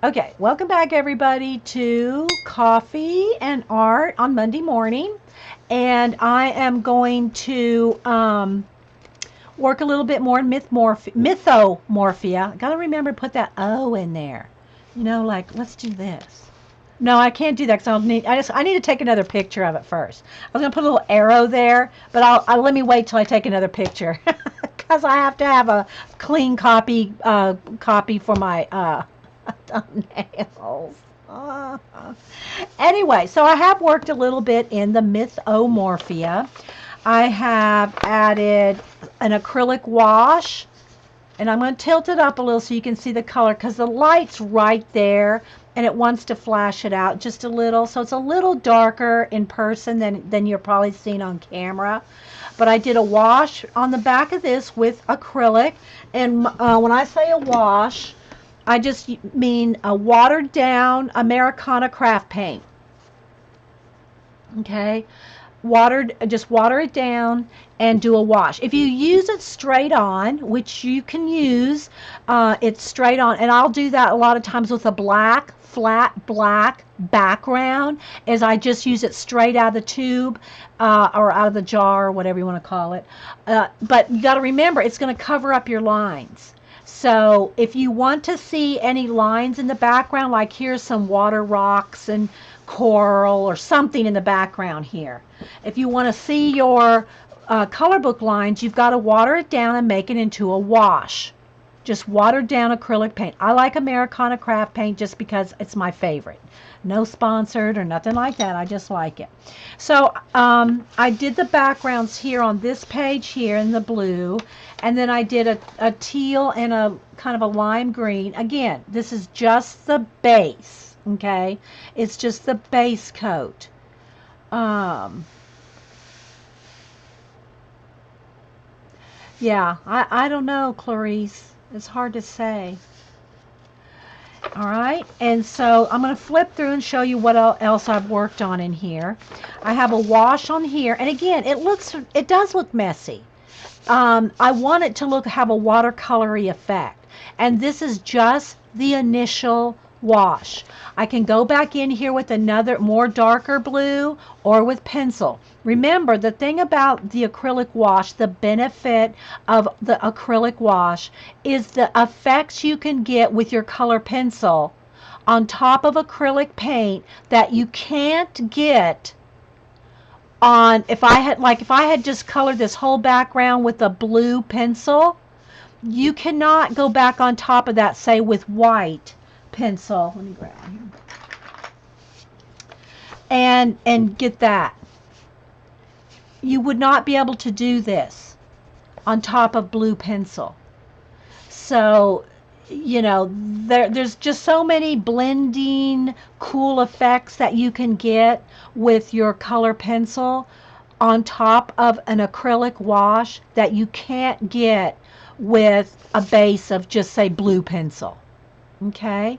Okay, welcome back everybody to Coffee and Art on Monday morning. And I am going to work a little bit more in Mythomorphia. Got to remember to put that O in there. Like let's do this. No, I can't do that because I need to take another picture of it first. I was gonna put a little arrow there, but I'll let me wait till I take another picture because I have to have a clean copy for my thumbnails. Uh, anyway, so I have worked a little bit in the Mythomorphia. I have added an acrylic wash, and I'm going to tilt it up a little so you can see the color because the light's right there and it wants to flash it out just a little. So it's a little darker in person than you're probably seeing on camera. But I did a wash on the back of this with acrylic. And when I say a wash, I just mean a watered down Americana craft paint. Okay, just water it down and do a wash. If you use it straight on, which you can use, it's straight on, and I'll do that a lot of times with a flat black background, as I just use it straight out of the tube or out of the jar, or whatever you want to call it. But you got to remember, it's going to cover up your lines. So if you want to see any lines in the background, like here's some water rocks and coral or something in the background here. If you want to see your color book lines, you've got to water it down and make it into a wash. Just watered down acrylic paint. I like Americana craft paint just because it's my favorite. No sponsored or nothing like that. I just like it. So I did the backgrounds here on this page here in the blue. And then I did a teal and a kind of a lime green. Again, this is just the base. Okay. It's just the base coat. Yeah, I don't know, Clarice. It's hard to say. All right, and so I'm going to flip through and show you what else I've worked on in here. I have a wash on here, and again, it does look messy. I want it to have a watercolory effect, and this is just the initial wash. I can go back in here with another more darker blue or with pencil. Remember, the thing about the acrylic wash, the benefit of the acrylic wash is the effects you can get with your color pencil on top of acrylic paint that you can't get on if I had just colored this whole background with a blue pencil. You cannot go back on top of that, say with white pencil. Let me grab it here. And get that. You would not be able to do this on top of blue pencil. So, there's just so many blending cool effects that you can get with your color pencil on top of an acrylic wash that you can't get with a base of just say blue pencil. Okay.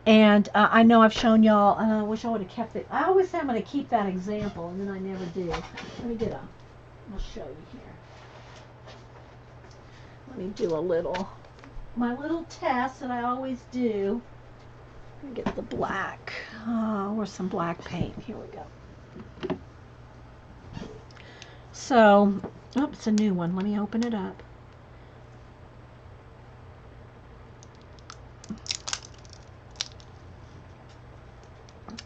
And I know I've shown y'all, I wish I would have kept it. I always say I'm going to keep that example, and then I never do. Let me I'll show you here. Let me do my little test that I always do. Let me get the black, or some black paint. Here we go. So, it's a new one. Let me open it up.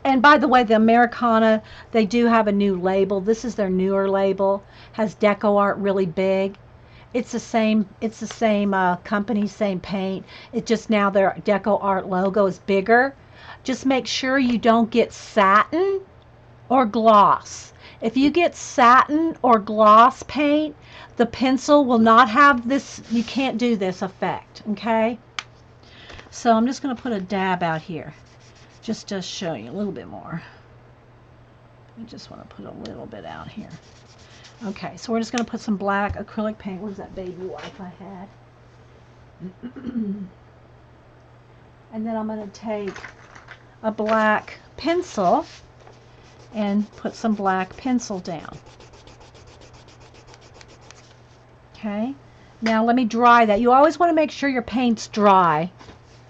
And by the way, the Americana, they do have a new label. This is their newer label. Has Deco Art really big. It's the same company, same paint. It just now their Deco Art logo is bigger. Just make sure you don't get satin or gloss. If you get satin or gloss paint, the pencil will not have this. You can't do this effect, okay? So I'm just going to put a dab out here just to show you a little bit more. I just want to put a little bit out here. Okay, so we're just going to put some black acrylic paint. Where's that baby wipe I had? And then I'm going to take a black pencil and put some black pencil down. Okay, now let me dry that. You always want to make sure your paint's dry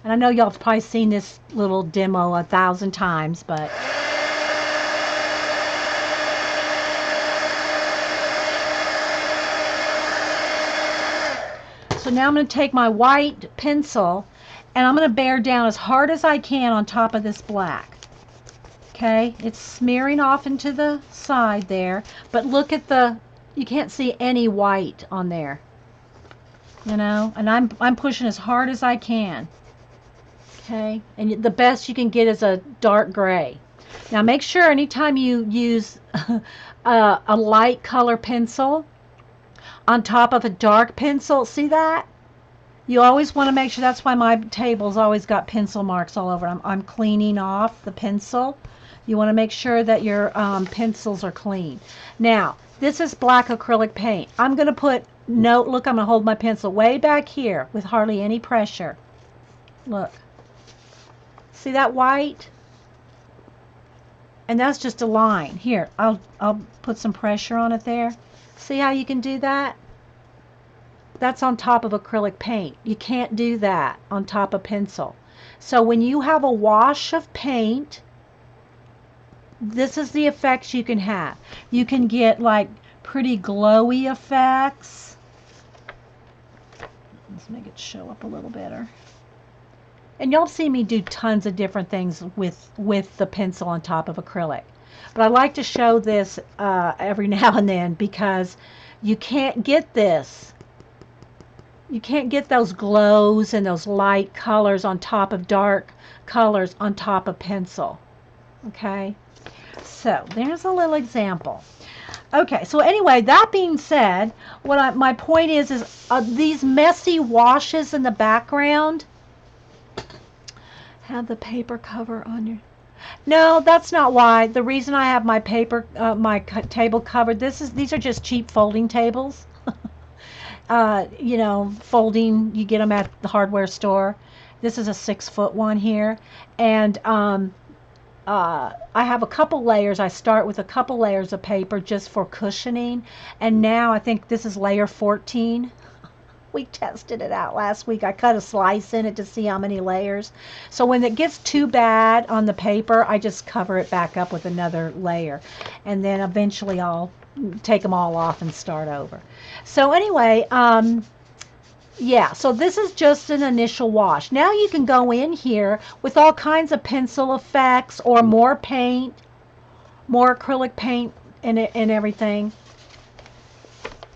And I know y'all have probably seen this little demo 1,000 times, but so now I'm going to take my white pencil and I'm going to bear down as hard as I can on top of this black. Okay, it's smearing off into the side there, but look at you can't see any white on there, you know, and I'm pushing as hard as I can. Okay, and the best you can get is a dark gray. Now make sure anytime you use a light color pencil on top of a dark pencil, see that? You always want to make sure, that's why my table's always got pencil marks all over. I'm cleaning off the pencil. You want to make sure that your pencils are clean. Now, this is black acrylic paint. I'm going to put, look, I'm going to hold my pencil way back here with hardly any pressure. Look. See that white? And that's just a line. Here, I'll put some pressure on it there. See how you can do that? That's on top of acrylic paint. You can't do that on top of pencil. So when you have a wash of paint, this is the effects you can have. You can get like pretty glowy effects. Let's make it show up a little better. And y'all see me do tons of different things with the pencil on top of acrylic. But I like to show this every now and then because you can't get this. You can't get those glows and those light colors on top of dark colors on top of pencil. Okay? So there's a little example. Okay, so anyway, that being said, my point is these messy washes in the background. Have the paper cover on your... No, that's not why. The reason I have my table covered, these are just cheap folding tables. You know, folding, you get them at the hardware store. This is a 6-foot one here. And I have a couple layers. I start with a couple layers of paper just for cushioning. And now I think this is layer 14. We tested it out last week. I cut a slice in it to see how many layers. So when it gets too bad on the paper, I just cover it back up with another layer. And then eventually I'll take them all off and start over. So anyway, yeah, so this is just an initial wash. Now you can go in here with all kinds of pencil effects or more paint, more acrylic paint and everything.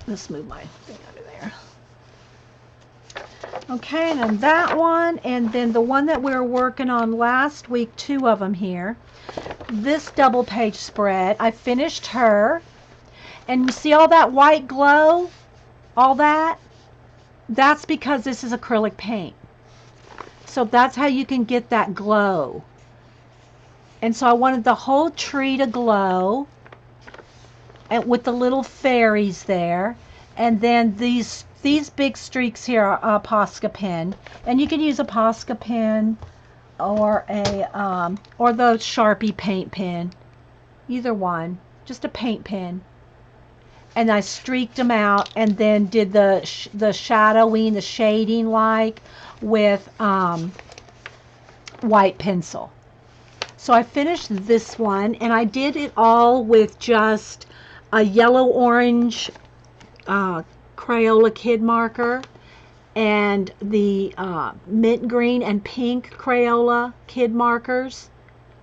Let's move my thing out of there. Okay, and then that one, and then the one that we were working on last week, 2 of them here. This double page spread, I finished her. And you see all that white glow? All that? That's because this is acrylic paint. So that's how you can get that glow. And so I wanted the whole tree to glow, and with the little fairies there. And then these big streaks here are Posca pen, and you can use a Posca pen or or the Sharpie paint pen, either one, just a paint pen. And I streaked them out, and then did the shadowing, the shading like with white pencil. So I finished this one, and I did it all with just a yellow-orange Crayola kid marker and the mint green and pink Crayola kid markers,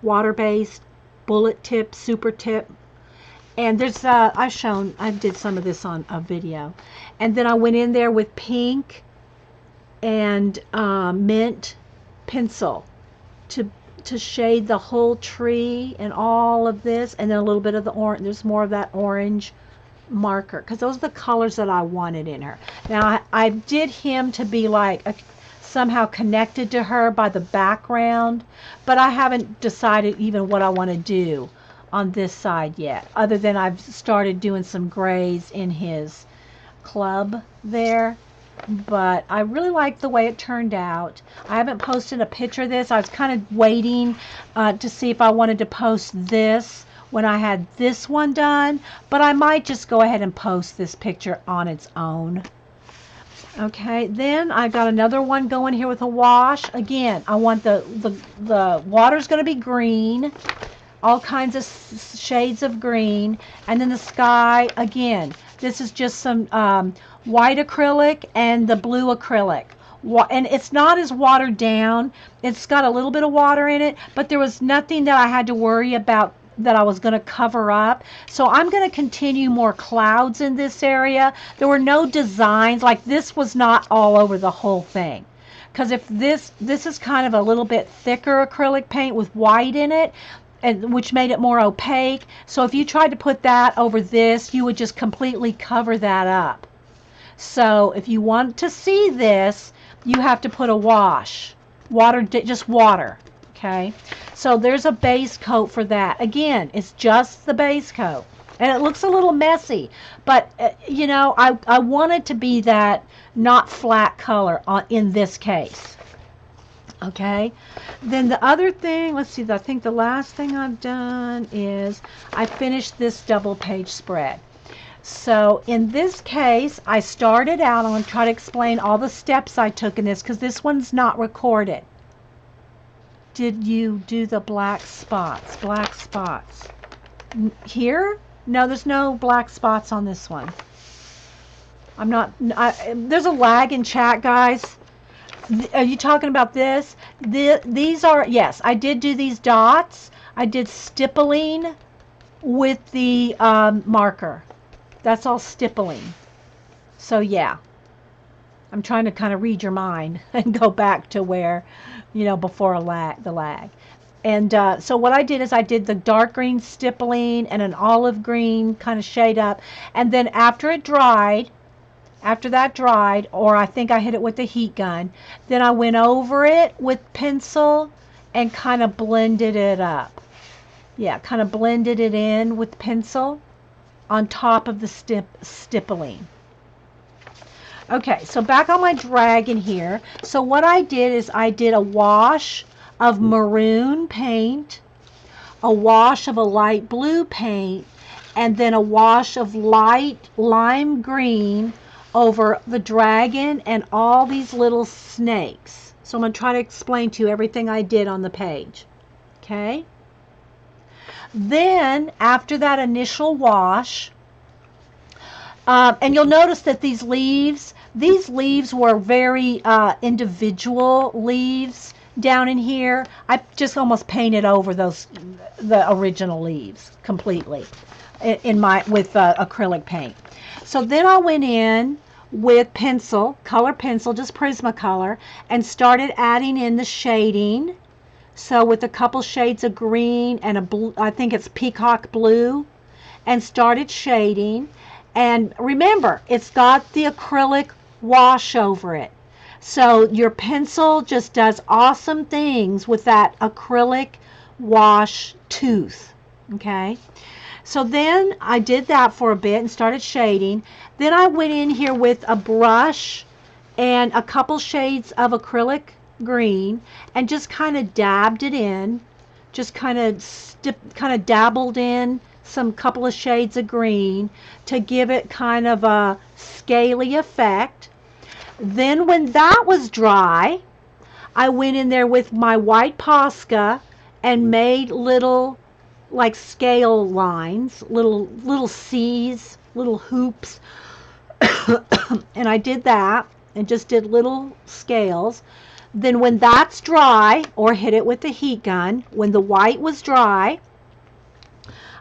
water-based, bullet tip, super tip. And there's I did some of this on a video. And then I went in there with pink and mint pencil to shade the whole tree and all of this, and then a little bit of the orange. There's more of that orange marker because those are the colors that I wanted in her. Now I did him to be like somehow connected to her by the background, but I haven't decided even what I want to do on this side yet, other than I've started doing some grays in his club there. But I really like the way it turned out. I haven't posted a picture of this. I was kind of waiting to see if I wanted to post this when I had this one done, but I might just go ahead and post this picture on its own. Okay, then I got another one going here with a wash. Again, I want the water's going to be green, all kinds of shades of green, and then the sky, again, this is just some white acrylic and the blue acrylic. And it's not as watered down. It's got a little bit of water in it, but there was nothing that I had to worry about that I was going to cover up. So I'm going to continue more clouds in this area. There were no designs, like this was not all over the whole thing. Because if this is kind of a little bit thicker acrylic paint with white in it, and which made it more opaque. So if you tried to put that over this, you would just completely cover that up. So if you want to see this, you have to put a wash. Water, just water. Okay. So there's a base coat for that. Again, it's just the base coat. And it looks a little messy, but you know, I want it to be that not flat color in this case. Okay, then the other thing, let's see, I think the last thing I've done is I finished this double page spread. So in this case, I started out, I'm going to try to explain all the steps I took in this because this one's not recorded. Did you do the black spots? Black spots. Here? No, there's no black spots on this one. I'm not, there's a lag in chat, guys. Are you talking about this? These are, yes, I did do these dots. I did stippling with the marker. That's all stippling. So yeah, I'm trying to kind of read your mind and go back to where, you know, before the lag. And so what I did is I did the dark green stippling and an olive green kind of shade up. And then after it dried, after that dried, or I think I hit it with the heat gun, then I went over it with pencil and kind of blended it up. Yeah, kind of blended it in with pencil on top of the stippling. Okay, so back on my dragon here. So what I did is I did a wash of maroon paint, a wash of a light blue paint, and then a wash of light lime green over the dragon and all these little snakes. So I'm going to try to explain to you everything I did on the page. Okay? Then, after that initial wash, and you'll notice that these leaves were very individual leaves down in here. I just almost painted over the original leaves completely with acrylic paint. So then I went in with color pencil, just Prismacolor, and started adding in the shading. So with a couple shades of green and a blue, I think it's peacock blue, and started shading. And remember, it's got the acrylic wash over it. So your pencil just does awesome things with that acrylic wash tooth. Okay? So then I did that for a bit and started shading. Then I went in here with a brush and a couple shades of acrylic green and just kind of dabbed it in. Just kind of dabbled in some couple of shades of green to give it kind of a scaly effect. Then when that was dry, I went in there with my white Posca and made little like scale lines, little C's, little hoops. And I did that and just did little scales. Then when that's dry, or hit it with the heat gun, when the white was dry,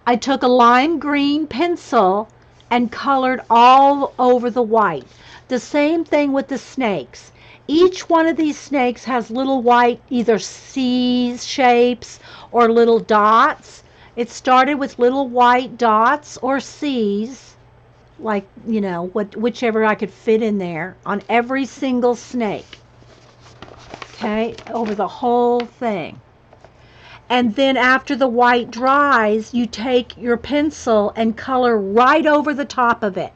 I took a lime green pencil and colored all over the white. The same thing with the snakes. Each one of these snakes has little white, either C's shapes or little dots. It started with little white dots or C's, like, you know, whichever I could fit in there on every single snake. Okay, over the whole thing. And then after the white dries, you take your pencil and color right over the top of it.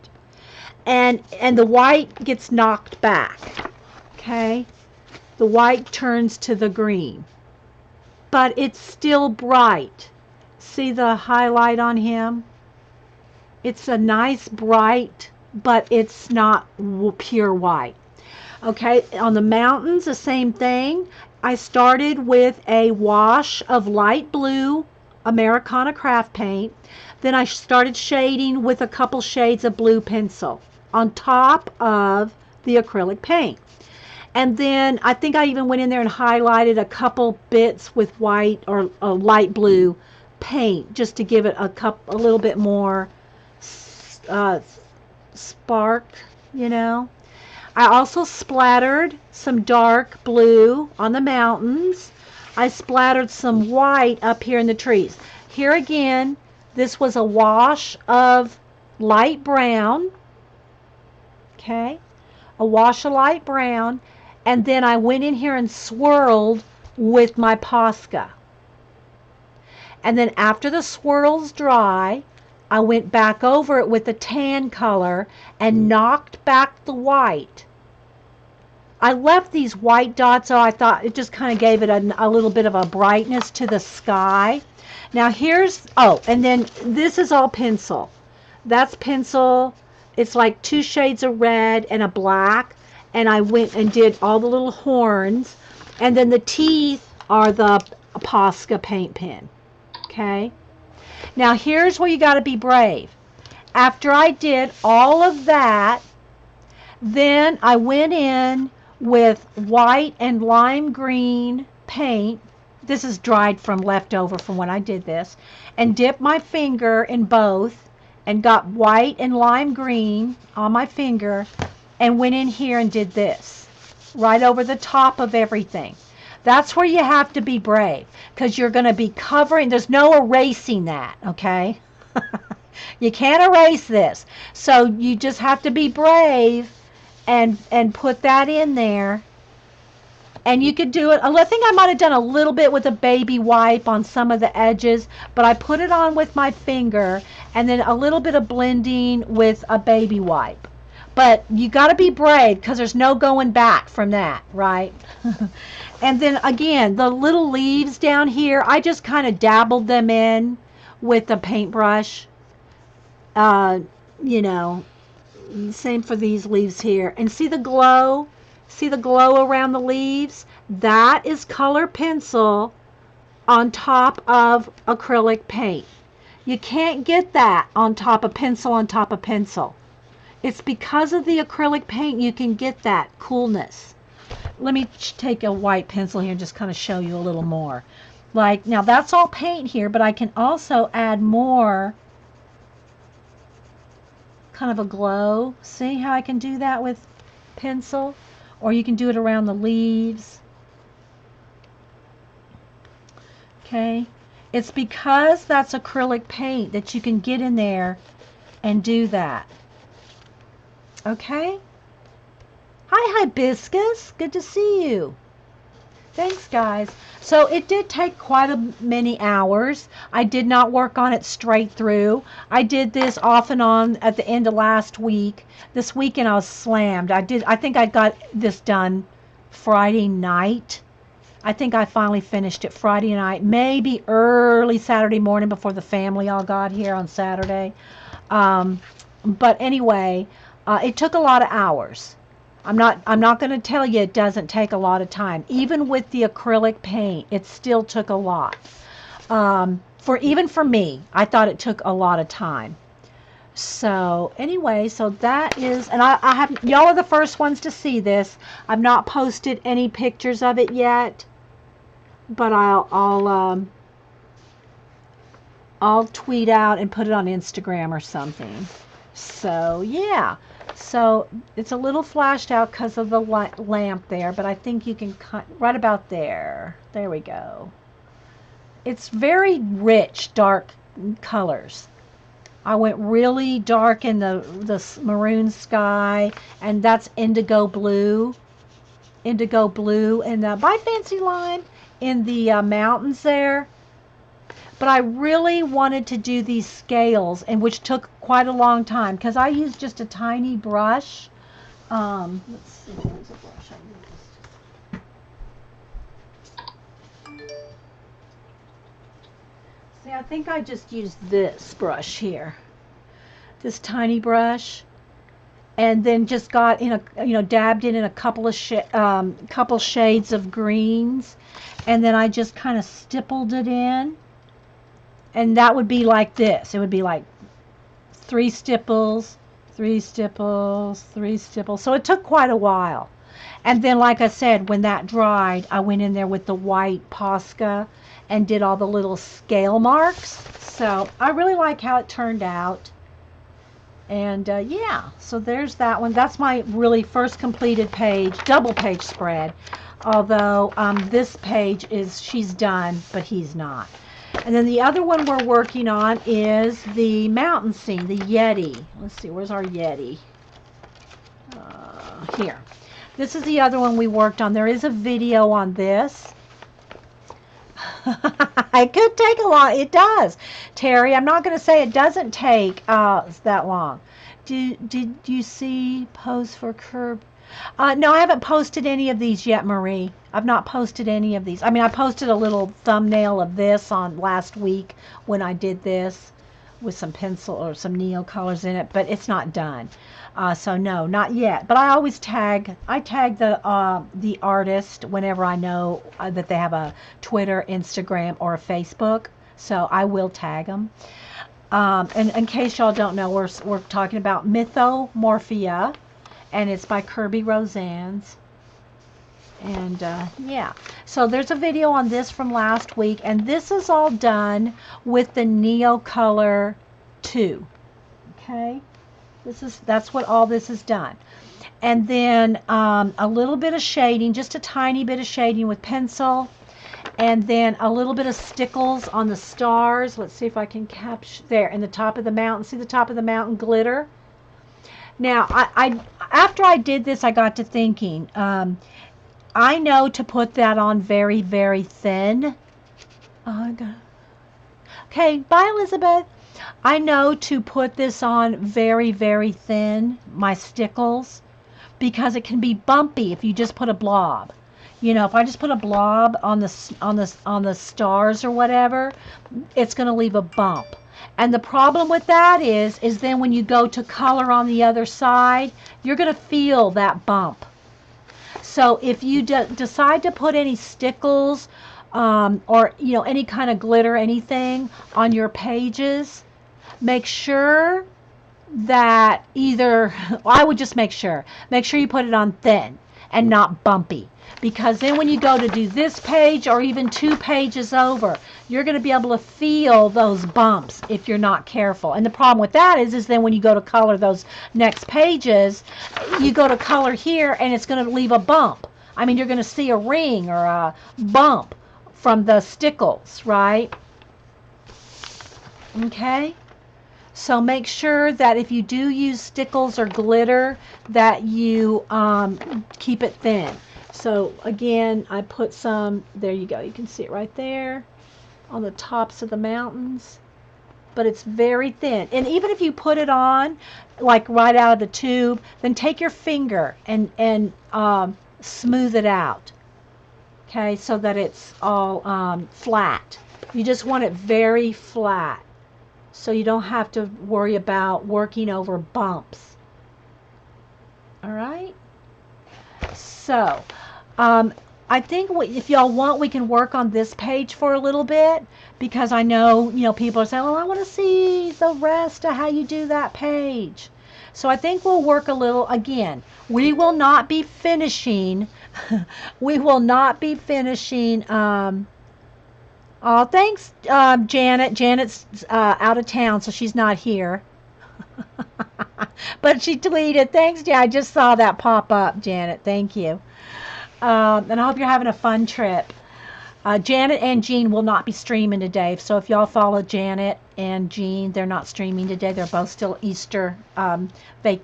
And the white gets knocked back. Okay? The white turns to the green. But it's still bright. See the highlight on him? It's a nice bright, but it's not pure white. Okay, on the mountains, the same thing. I started with a wash of light blue Americana craft paint. Then I started shading with a couple shades of blue pencil on top of the acrylic paint. And then I think I even went in there and highlighted a couple bits with white or light blue paint just to give it a little bit more uh, spark, you know. I also splattered some dark blue on the mountains. I splattered some white up here in the trees. Here again, this was a wash of light brown, okay? A wash of light brown, and then I went in here and swirled with my Posca. And then after the swirls dry, I went back over it with the tan color and knocked back the white. I left these white dots, so I thought it just kind of gave it a little bit of a brightness to the sky. Now here's, oh, and then this is all pencil. That's pencil. It's like two shades of red and a black. And I went and did all the little horns. And then the teeth are the Posca paint pen. Okay. Now here's where you got to be brave. After I did all of that, then I went in with white and lime green paint. This is dried from leftover from when I did this. And dipped my finger in both and got white and lime green on my finger and went in here and did this right over the top of everything. That's where you have to be brave because you're going to be covering. There's no erasing that, okay? You can't erase this. So you just have to be brave and put that in there. And you could do it. I think I might have done a little bit with a baby wipe on some of the edges, but I put it on with my finger and then a little bit of blending with a baby wipe. But you got to be brave because there's no going back from that, right? And then again, the little leaves down here, I just kind of dabbled them in with the paintbrush. Uh, you know, same for these leaves here. And see the glow? See the glow around the leaves? That is color pencil on top of acrylic paint. You can't get that on top of pencil on top of pencil. It's because of the acrylic paint you can get that coolness. Let me take a white pencil here and just kind of show you a little more. Like, now that's all paint here, but I can also add more kind of a glow. See how I can do that with pencil? Or you can do it around the leaves. Okay? It's because that's acrylic paint that you can get in there and do that. Okay? Hi, Hibiscus. Good to see you. Thanks, guys. So it did take quite many hours. I did not work on it straight through. I did this off and on at the end of last week. This weekend I was slammed. I think I got this done Friday night. I think I finally finished it Friday night, maybe early Saturday morning before the family all got here on Saturday. But anyway, it took a lot of hours. I'm not going to tell you it doesn't take a lot of time. Even with the acrylic paint, it still took a lot. Even for me, I thought it took a lot of time. So anyway, so that is, and I have, y'all are the first ones to see this. I've not posted any pictures of it yet, but I'll tweet out and put it on Instagram or something. So yeah. So it's a little flashed out because of the lamp there, but I think you can cut right about there. There we go. It's very rich, dark colors. I went really dark in the maroon sky, and that's indigo blue. Indigo blue, and by Fancy Lime in the mountains there. But I really wanted to do these scales, and which took quite a long time because I used just a tiny brush. Let's see, where's the brush I used? See, I think I just used this brush here, this tiny brush, and then just got in dabbed it in a couple shades of greens, and then I just kind of stippled it in, and that would be like this. It would be like 3 stipples, 3 stipples, 3 stipples. So it took quite a while. And then, like I said, when that dried, I went in there with the white Posca and did all the little scale marks. So I really like how it turned out. And yeah, so there's that one. That's my really first completed page, double page spread. Although this page she's done, but he's not. And then the other one we're working on is the mountain scene, the Yeti. Let's see, where's our Yeti? Here. This is the other one we worked on. There is a video on this. It could take a lot. It does, Terry. I'm not going to say it doesn't take that long. Did you see post for Kerb? No, I haven't posted any of these yet, Marie. I've not posted any of these. I mean, I posted a little thumbnail of this on last week when I did this with some pencil or some Neo colors in it, but it's not done. So no, not yet. But I always tag the artist whenever I know that they have a Twitter, Instagram, or a Facebook. So I will tag them. And in case y'all don't know, we're talking about Mythomorphia, and it's by Kerby Rosanes. And yeah, so there's a video on this from last week, and this is all done with the Neo Color 2. Okay, that's what all this is done. And then a little bit of shading, just a tiny bit of shading with pencil, and then a little bit of stickles on the stars. Let's see if I can capture there in the top of the mountain. See the top of the mountain glitter? Now, I after I did this, I got to thinking, I know to put that on very, very thin. Okay, bye, Elizabeth. I know to put this on very, very thin, my stickles, because it can be bumpy if you just put a blob. If I just put a blob on the stars or whatever, it's going to leave a bump. And the problem with that is then when you go to color on the other side, you're going to feel that bump. So if you decide to put any stickles or any kind of glitter, anything on your pages, make sure that I would just make sure you put it on thin and not bumpy, because then when you go to do this page or even 2 pages over, you're going to be able to feel those bumps if you're not careful. And the problem with that is then when you go to color those next pages, you go to color here and it's going to leave a bump. I mean, you're going to see a ring or a bump from the stickles, right? Okay. So make sure that if you do use stickles or glitter, that you keep it thin. So again, I put some, there you go, you can see it right there on the tops of the mountains. But it's very thin. And even if you put it on, like right out of the tube, then take your finger and smooth it out. Okay, so that it's all flat. You just want it very flat, so you don't have to worry about working over bumps. All right. So I think if y'all want, we can work on this page for a little bit, because I know people are saying, well, I want to see the rest of how you do that page. So I think we'll work a little. Again, we will not be finishing we will not be finishing oh, thanks, Janet. Janet's out of town, so she's not here. But she tweeted, thanks, I just saw that pop up, Janet. Thank you. And I hope you're having a fun trip. Janet and Jean will not be streaming today, so if y'all follow Janet and Jean, they're not streaming today. They're both still Easter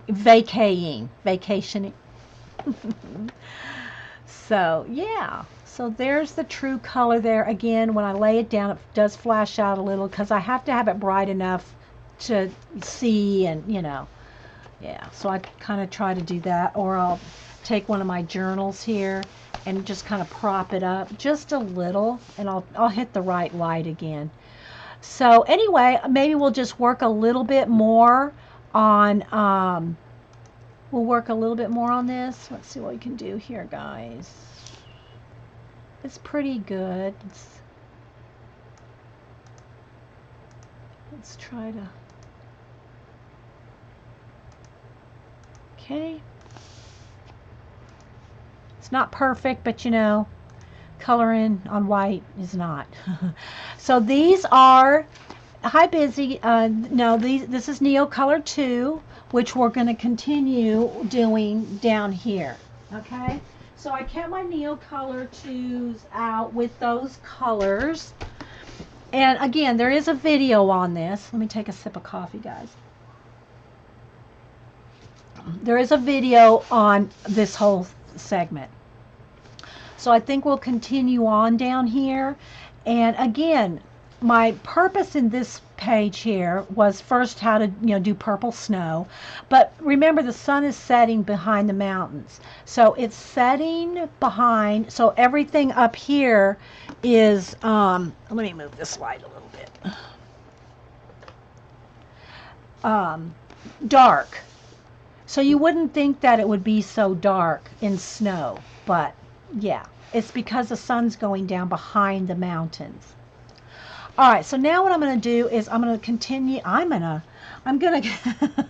vacationing. So, yeah. So there's the true color there. Again, when I lay it down, it does flash out a little because I have to have it bright enough to see, and yeah. So I kind of try to do that, or I'll take one of my journals here and just kind of prop it up just a little, and I'll hit the right light again. So anyway, maybe we'll just work a little bit more on We'll work a little bit more on this. Let's see what we can do here, guys. It's pretty good. Let's try to... Okay. It's not perfect, but you know, coloring on white is not. So these are, hi Busy, no, this is Neo Color 2, which we're going to continue doing down here. Okay, so I kept my Neo Color 2s out with those colors. And again, there is a video on this. Let me take a sip of coffee, guys. There is a video on this whole segment. So I think we'll continue on down here. And again, my purpose in this page here was first how to, do purple snow. But remember, the sun is setting behind the mountains. So it's setting behind, so everything up here is, let me move this light a little bit. Dark. So you wouldn't think that it would be so dark in snow, but yeah, it's because the sun's going down behind the mountains. All right, so now what I'm going to do is I'm going to continue. I'm going to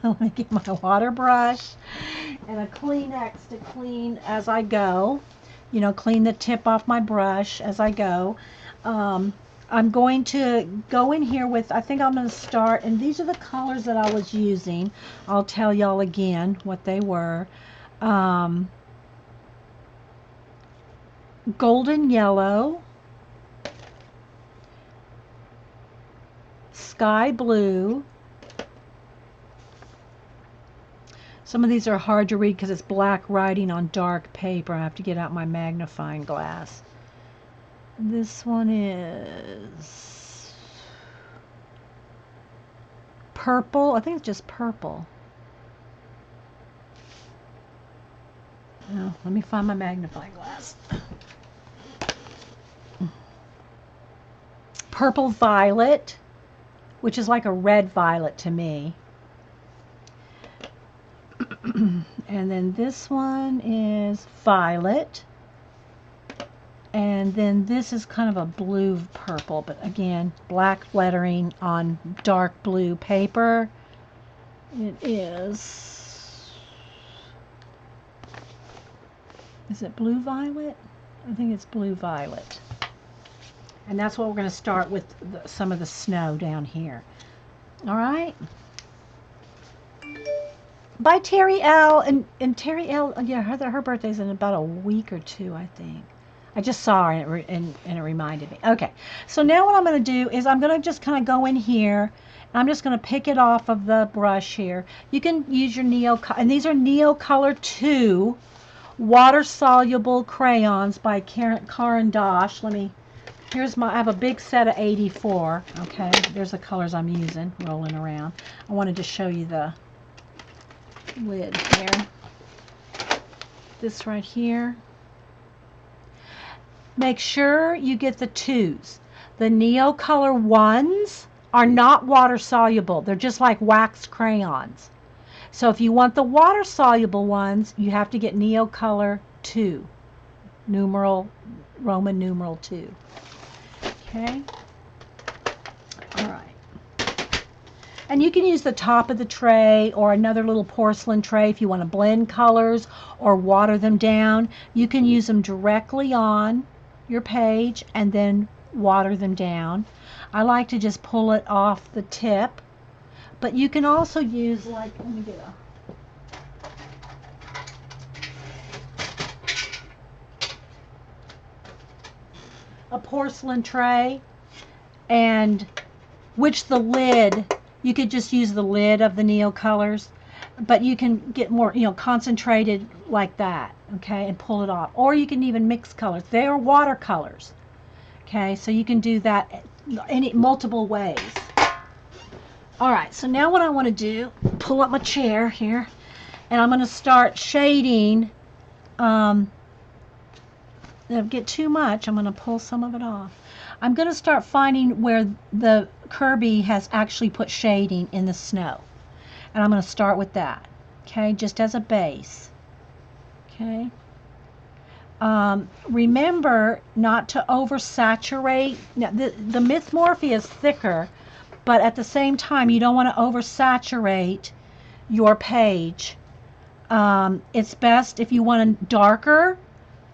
let me get my water brush and a Kleenex to clean as I go. Clean the tip off my brush as I go. I'm going to go in here with, I think I'm going to start, and these are the colors that I was using. I'll tell y'all again what they were. Golden yellow, sky blue. Some of these are hard to read because it's black writing on dark paper. I have to get out my magnifying glass. This one is purple. I think it's just purple. Oh, let me find my magnifying glass. Purple violet, which is like a red violet to me. And then this one is violet. And then this is kind of a blue purple, but again, black lettering on dark blue paper. It is it blue violet? I think it's blue violet. And that's what we're going to start with, some of the snow down here. All right. By Terry L. And Terry L., yeah, her birthday's in about a week or two, I think. I just saw her and it reminded me. Okay, so now what I'm going to do is I'm going to just kind of go in here. And I'm just going to pick it off of the brush here. You can use your Neo, and these are Neo Color 2 water-soluble crayons by Caran d'Ache. I have a big set of 84. Okay, there's the colors I'm using, rolling around. I wanted to show you the lid here. This right here. Make sure you get the 2s. The Neo Color 1s are not water soluble. They're just like wax crayons. So if you want the water soluble ones, you have to get Neo Color 2. Roman numeral 2. Okay. All right. And you can use the top of the tray or another little porcelain tray if you want to blend colors or water them down. You can use them directly on your page and then water them down. I like to just pull it off the tip, but you can also use, like, let me get a porcelain tray, and which the lid, you could just use the lid of the Neo Colors, but you can get more, concentrated like that, okay, and pull it off. Or you can even mix colors. They are watercolors, okay, so you can do that in multiple ways. All right, so now what I want to do, pull up my chair here, and I'm going to start shading. If I get too much, I'm going to pull some of it off. I'm going to start finding where the Kerby has actually put shading in the snow. And I'm going to start with that. okay, just as a base. Okay. Remember not to oversaturate. Now, the Mythomorphia is thicker, but at the same time, you don't want to oversaturate your page. It's best if you want it darker,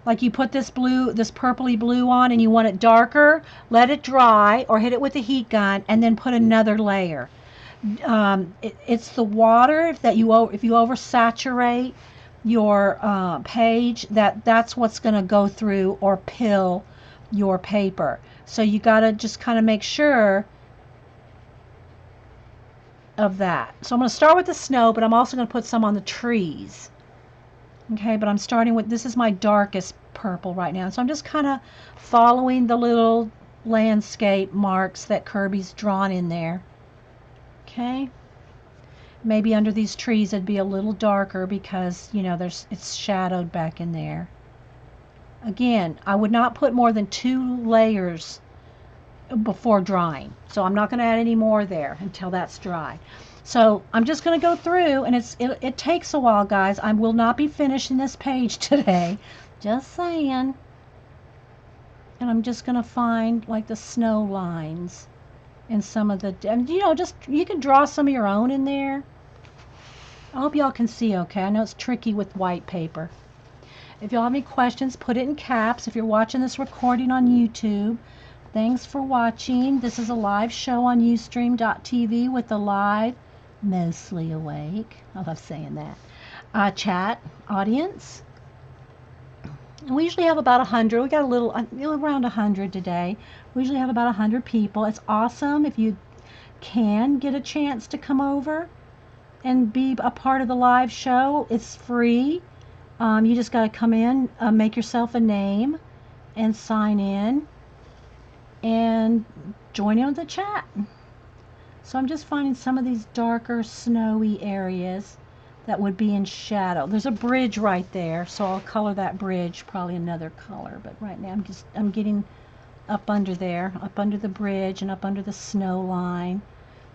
like you put this blue, this purpley blue on, and you want it darker, let it dry or hit it with a heat gun, and then put another layer. It's the water that if you oversaturate your page, that's what's going to go through or pill your paper. So you got to just kind of make sure of that. So I'm going to start with the snow, but I'm also going to put some on the trees. Okay, but I'm starting with, this is my darkest purple right now. So I'm just kind of following the little landscape marks that Kerby's drawn in there. Okay. Maybe under these trees it'd be a little darker because, you know, it's shadowed back in there. Again, I would not put more than 2 layers before drying. So I'm not going to add any more there until that's dry. So I'm just going to go through, and it takes a while, guys. I will not be finishing this page today. Just saying. And I'm just going to find like the snow lines and some of the, and you know, just, you can draw some of your own in there. I hope y'all can see okay. I know it's tricky with white paper. If y'all have any questions, put it in caps. If you're watching this recording on YouTube, thanks for watching. This is a live show on Ustream.tv with a live, mostly awake, I love saying that, chat audience. And we usually have about 100. We got a little, around 100 today. We usually have about 100 people. It's awesome if you can get a chance to come over and be a part of the live show. It's free. You just got to come in, make yourself a name, and sign in, and join in the chat. So I'm just finding some of these darker, snowy areas that would be in shadow. There's a bridge right there, so I'll color that bridge probably another color. But right now I'm getting up under there, up under the bridge, and up under the snow line,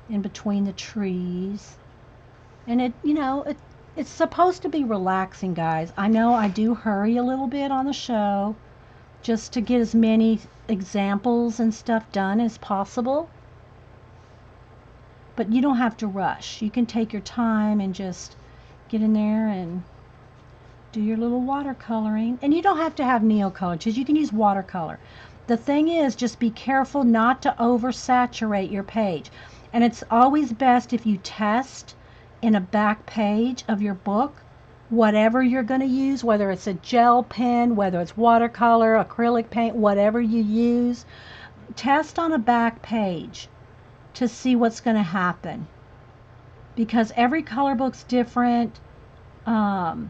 in between the trees. And it's supposed to be relaxing, guys. I know I do hurry a little bit on the show just to get as many examples and stuff done as possible. But you don't have to rush. You can take your time and just get in there and do your little watercoloring. And you don't have to have neocolor, because you can use watercolor. The thing is, just be careful not to oversaturate your page. And it's always best if you test in a back page of your book whatever you're going to use, whether it's a gel pen, whether it's watercolor, acrylic paint, whatever you use. Test on a back page to see what's going to happen, because every color book's different, and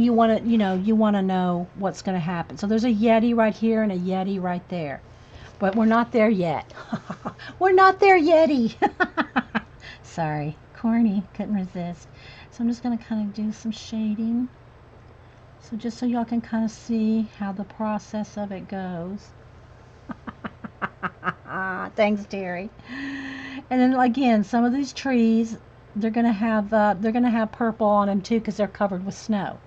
you want to know what's going to happen. So there's a Yeti right here and a Yeti right there, but we're not there yet. We're not there, Yeti. Sorry, corny, couldn't resist. So I'm just going to kind of do some shading, so just so y'all can kind of see how the process of it goes. Thanks, Terry. And then again, some of these trees, they're gonna have purple on them too, because they're covered with snow.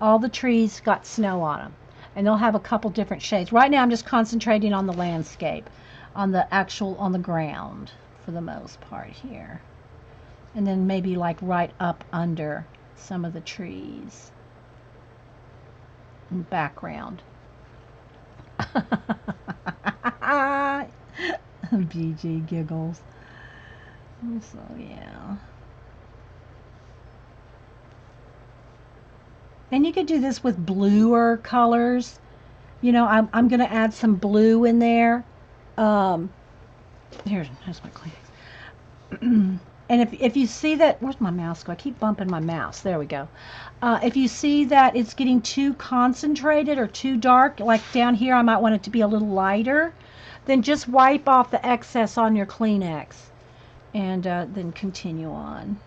All the trees got snow on them, and they'll have a couple different shades. Right now, I'm just concentrating on the landscape, on the ground for the most part here, and then maybe like right up under some of the trees in the background. BG giggles. So yeah. And you could do this with bluer colors. I'm going to add some blue in there. Here's my Kleenex. And if you see that, where's my mouse go? I keep bumping my mouse. There we go. If you see that it's getting too concentrated or too dark, like down here, I might want it to be a little lighter, then just wipe off the excess on your Kleenex, and then continue on.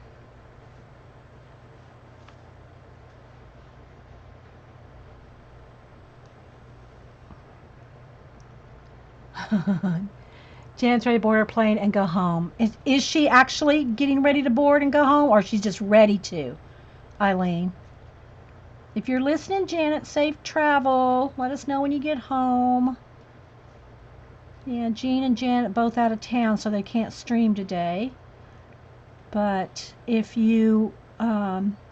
Janet's ready to board her plane and go home. Is she actually getting ready to board and go home, or she's just ready to? Eileen. If you're listening, Janet, safe travel. Let us know when you get home. Yeah, Jean and Janet both out of town, so they can't stream today. But if you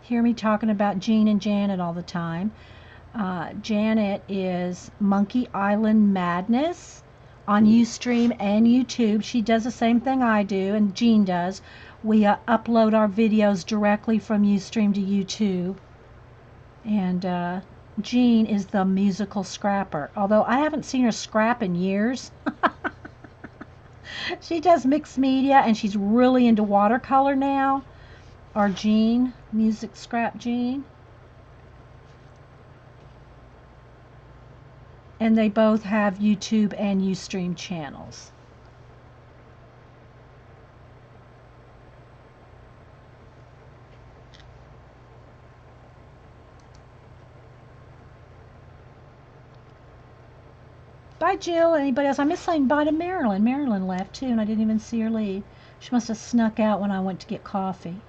hear me talking about Jean and Janet all the time, Janet is Monkey Island Madness on Ustream and YouTube. She does the same thing I do, and Jean does. We upload our videos directly from Ustream to YouTube. And Jean is the musical scrapper. Although I haven't seen her scrap in years. She does mixed media, and she's really into watercolor now. Our Jean, music scrap Jean. And they both have YouTube and Ustream channels. Bye, Jill. Anybody else? I missed saying bye to Marilyn. Marilyn left too, and I didn't even see her leave. She must have snuck out when I went to get coffee.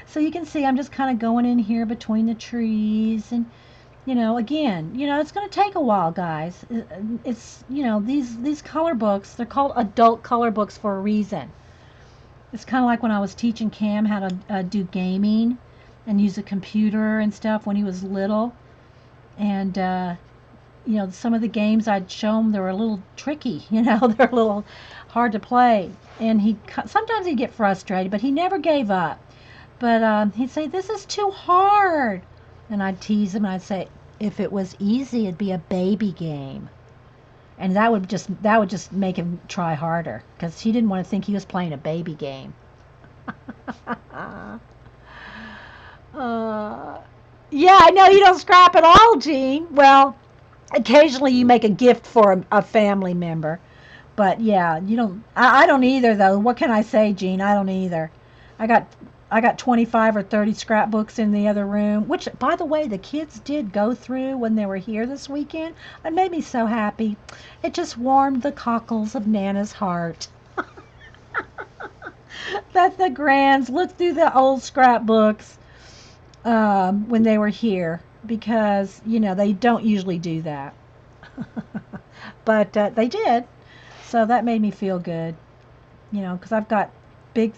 So you can see I'm just kind of going in here between the trees, and again, it's going to take a while, guys. It's these color books, they're called adult color books for a reason. It's kind of like when I was teaching Cam how to do gaming and use a computer and stuff when he was little, and some of the games I'd show him, they were a little tricky. They're a little hard to play, and sometimes he'd get frustrated, but he never gave up. But he'd say, "This is too hard." And I'd tease him, and I'd say, "If it was easy, it'd be a baby game." And that would just make him try harder, because he didn't want to think he was playing a baby game. Yeah, I know you don't scrap at all, Jean. Well, occasionally you make a gift for a family member. But yeah, you don't. I don't either, though. What can I say, Jean? I don't either. I got I got 25 or 30 scrapbooks in the other room, which, by the way, the kids did go through when they were here this weekend. It made me so happy. It just warmed the cockles of Nana's heart. That the grands looked through the old scrapbooks when they were here, because, they don't usually do that. But they did. So that made me feel good, because I've got big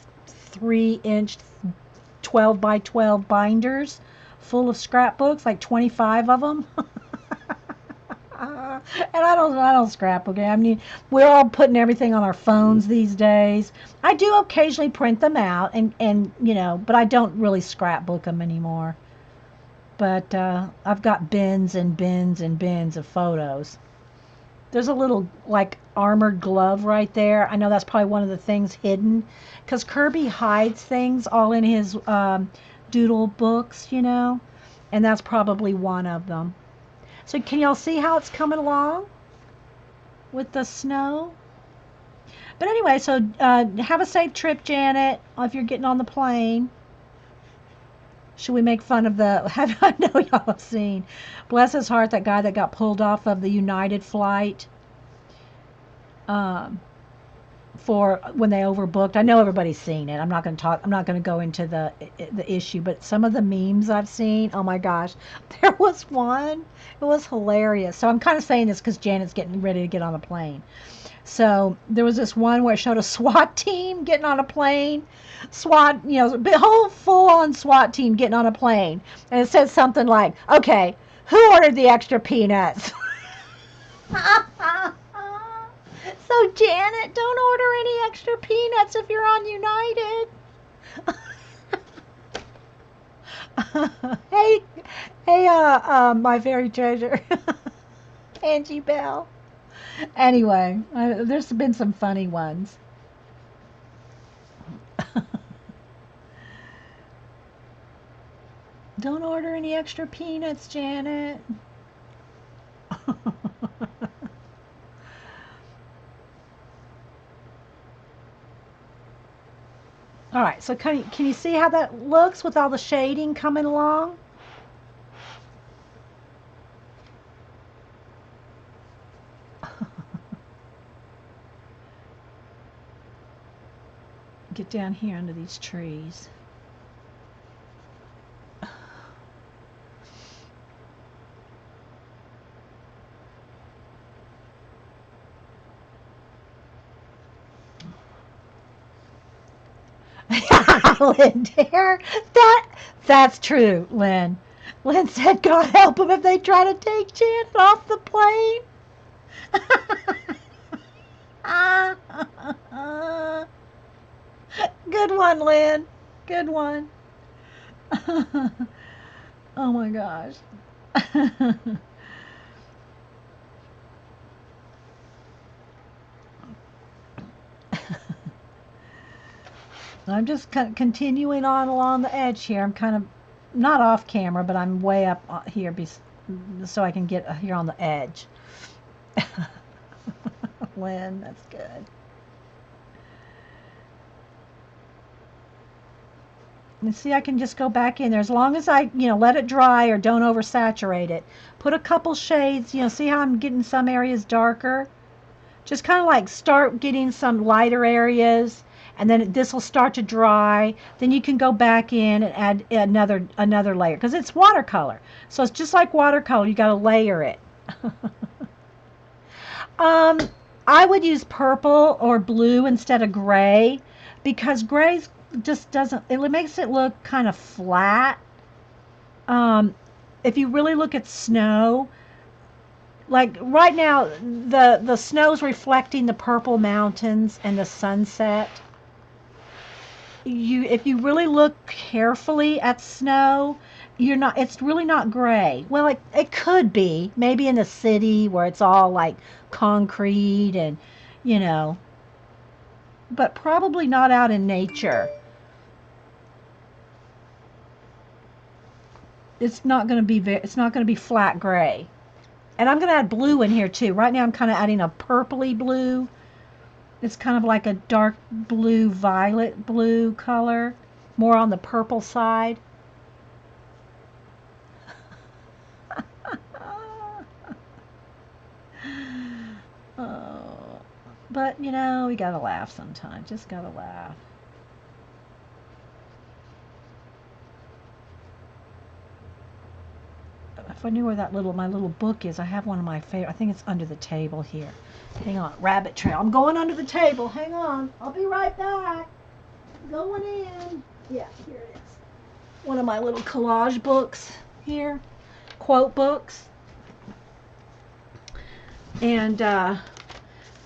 3-inch 12 by 12 binders full of scrapbooks, like 25 of them. And I don't scrapbook. I mean, we're all putting everything on our phones these days. I do occasionally print them out, and but I don't really scrapbook them anymore. But I've got bins and bins and bins of photos. There's a little, like, armored glove right there. I know that's probably one of the things hidden, because Kerby hides things all in his doodle books, and that's probably one of them. So can y'all see how it's coming along with the snow? But anyway, so have a safe trip, Janet, if you're getting on the plane. Should we make fun of I know y'all have seen, bless his heart, that guy that got pulled off of the United flight for when they overbooked. I know everybody's seen it. I'm not going to go into the issue, but some of the memes I've seen, oh my gosh, there was one. It was hilarious. So I'm kind of saying this because Janet's getting ready to get on a plane. So there was this one where it showed a SWAT team getting on a plane. SWAT, the whole full-on SWAT team getting on a plane. And it said something like, "Okay, who ordered the extra peanuts?" So, Janet, don't order any extra peanuts if you're on United. hey, my fairy treasure, Angie Bell. Anyway, there's been some funny ones. Don't order any extra peanuts, Janet. All right, so can you see how that looks with all the shading coming along? Get down here under these trees. Lynn, dear, that's true, Lynn. Lynn said, God help them if they try to take Janet off the plane. Good one, Lynn. Good one. Oh my gosh. I'm just continuing on along the edge here. I'm kind of not off camera, but I'm way up here so I can get here on the edge. Lynn, that's good. And see, I can just go back in there as long as I, let it dry or don't oversaturate it. Put a couple shades, see how I'm getting some areas darker? Just kind of like start getting some lighter areas, and then this will start to dry. Then you can go back in and add another layer because it's watercolor. So it's just like watercolor. You got to layer it. um, I would use purple or blue instead of gray because gray just doesn't. It makes it look kind of flat. Um, if you really look at snow, like right now the snow's reflecting the purple mountains and the sunset. If you really look carefully at snow, it's really not gray. Well, it could be maybe in the city where it's all like concrete and you know but probably not out in nature. It's not going to be flat gray. And I'm going to add blue in here too. Right now I'm kind of adding a purpley blue. It's kind of like a dark blue, violet blue color, more on the purple side. Oh, but we gotta laugh sometimes. Just gotta laugh. If I knew where my little book is, I have one of my favorite. I think it's under the table here. Hang on, rabbit trail. I'm going under the table. Hang on. I'll be right back. Going in. Yeah, here it is. One of my little collage books here, quote books. And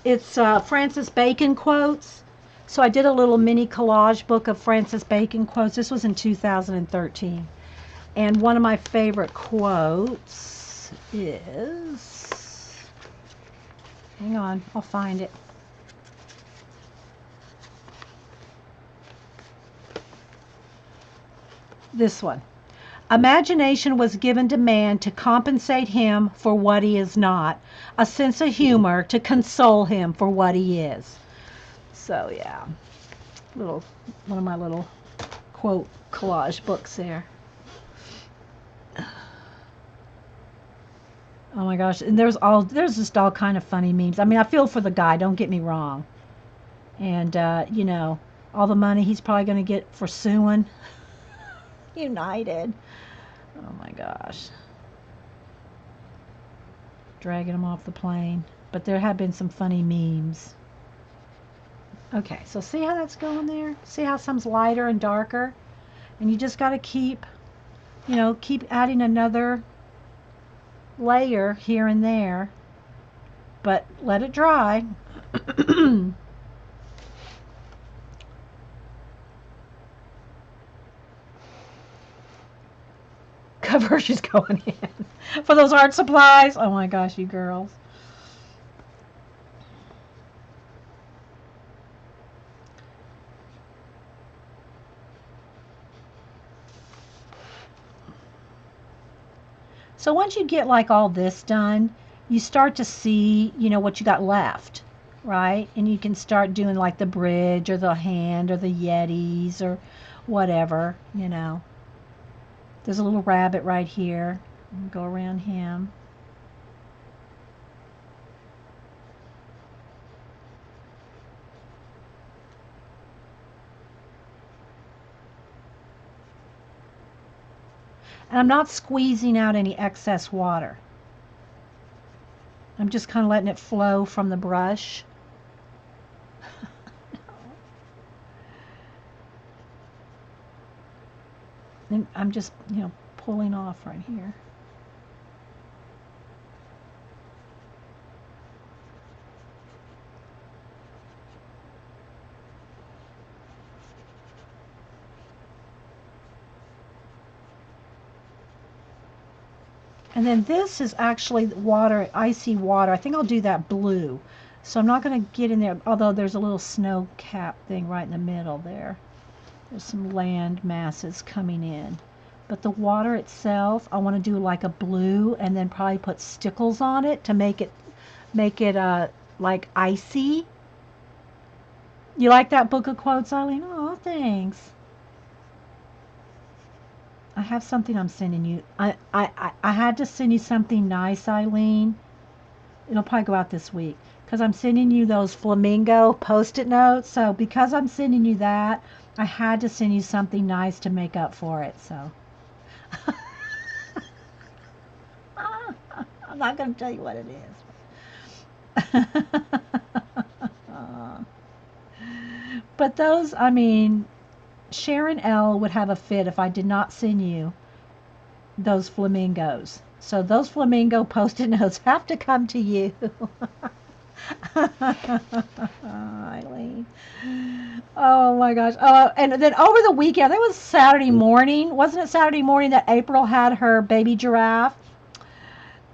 it's Francis Bacon quotes. So I did a little mini collage book of Francis Bacon quotes. This was in 2013. And one of my favorite quotes is, hang on, I'll find it. This one. Imagination was given to man to compensate him for what he is not, a sense of humor to console him for what he is. So yeah, one of my little quote collage books there. Oh my gosh, and there's just all kind of funny memes. I mean, I feel for the guy, don't get me wrong. And all the money he's probably going to get for suing United. Oh my gosh. Dragging him off the plane. But there have been some funny memes. Okay, so see how that's going there? See how some's lighter and darker? And you just got to keep adding another layer here and there. But let it dry. Cover she's going in. For those art supplies. Oh my gosh, you girls. So once you get like all this done, you start to see, what you got left, right? And you can start doing like the bridge or the hand or the Yetis or whatever. There's a little rabbit right here. Go around him. And I'm not squeezing out any excess water. I'm just kind of letting it flow from the brush. And I'm just, pulling off right here. And then this is actually water, icy water. I think I'll do that blue. So I'm not going to get in there, although there's a little snow cap thing right in the middle there. There's some land masses coming in. But the water itself, I want to do like a blue and then probably put stickles on it to make it like icy. You like that book of quotes, Eileen? Oh, thanks. I have something I'm sending you. I had to send you something nice, Eileen. It'll probably go out this week because I'm sending you those flamingo post-it notes. So because I'm sending you that, I had to send you something nice to make up for it. So I'm not going to tell you what it is. But those, I mean, Sharon L. would have a fit if I did not send you those flamingos. So those flamingo post-it notes have to come to you. Eileen. Oh my gosh. Oh, and then over the weekend, it was Saturday morning. Wasn't it Saturday morning that April had her baby giraffe?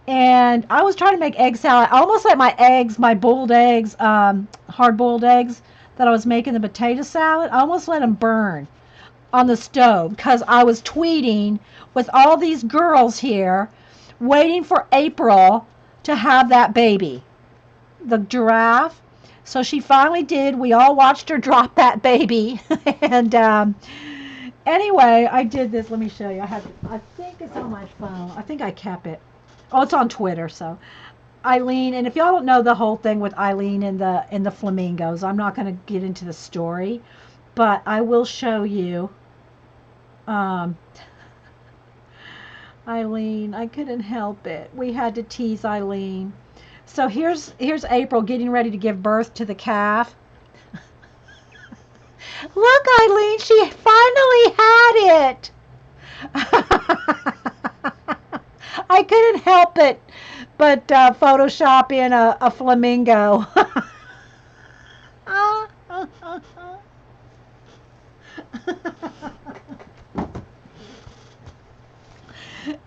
And I was trying to make egg salad. I almost let my eggs, my boiled eggs, hard-boiled eggs that I was making the potato salad, I almost let them burn on the stove because I was tweeting with all these girls here waiting for April to have that baby, the giraffe. So she finally did. We all watched her drop that baby. And anyway, I did this. Let me show you. I think it's on my phone. I think I kept it. Oh, it's on Twitter. So Eileen, and if y'all don't know the whole thing with Eileen and the flamingos, I'm not going to get into the story, but I will show you. Um, Eileen, I couldn't help it. We had to tease Eileen. So here's April getting ready to give birth to the calf. Look, Eileen, she finally had it. I couldn't help it but Photoshop in a flamingo.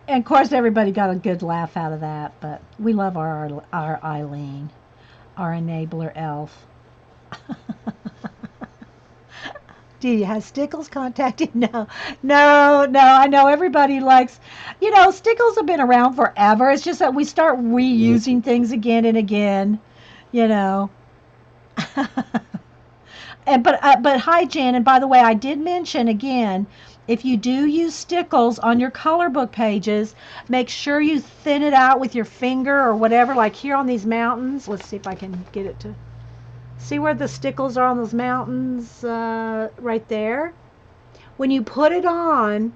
And of course, everybody got a good laugh out of that. But we love our Eileen, our enabler elf. Has Stickles contacted? No, no, no. I know everybody likes, Stickles have been around forever. It's just that we start reusing things again and again, you know. But hi, Jan. And by the way, I did mention again, if you do use stickles on your color book pages, make sure you thin it out with your finger or whatever. Like here on these mountains. Let's see if I can get it to see where the stickles are on those mountains, right there. When you put it on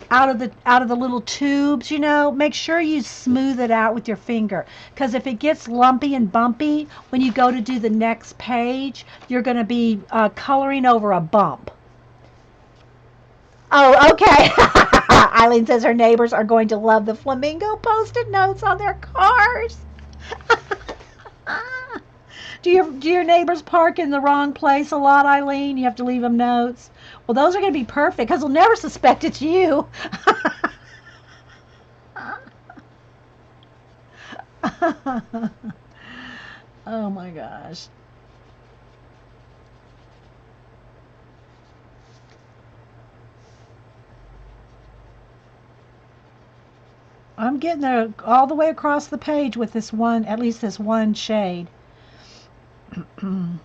out of the little tubes, make sure you smooth it out with your finger, because if it gets lumpy and bumpy when you go to do the next page, you're going to be coloring over a bump. Oh, okay. Eileen says her neighbors are going to love the flamingo post-it notes on their cars. Do your neighbors park in the wrong place a lot, Eileen? You have to leave them notes. Well, those are going to be perfect because they'll never suspect it's you. Oh my gosh. I'm getting there all the way across the page with this one, at least this one shade. And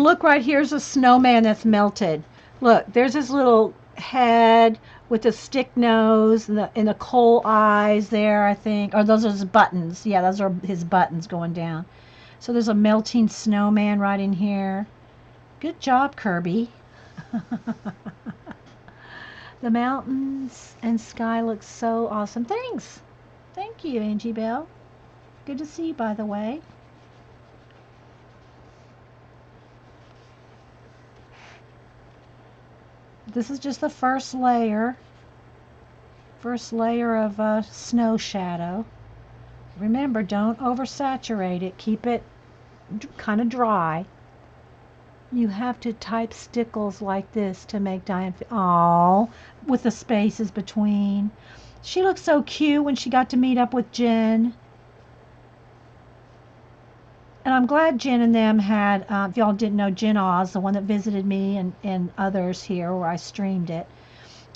look, right here's a snowman that's melted. Look, there's his little head with the stick nose and the coal eyes there, I think. Or those are his buttons. Yeah, those are his buttons going down. So there's a melting snowman right in here. Good job, Kerby. The mountains and sky look so awesome. Thanks. Thank you, Angie Bell. Good to see you, by the way. This is just the first layer of snow shadow. Remember, don't oversaturate it. Keep it kind of dry. You have to type stickles like this to make Diane with the spaces between. She looked so cute when she got to meet up with Jen. And I'm glad Jen and them had, if y'all didn't know, Jen Oz, the one that visited me and others here where I streamed it.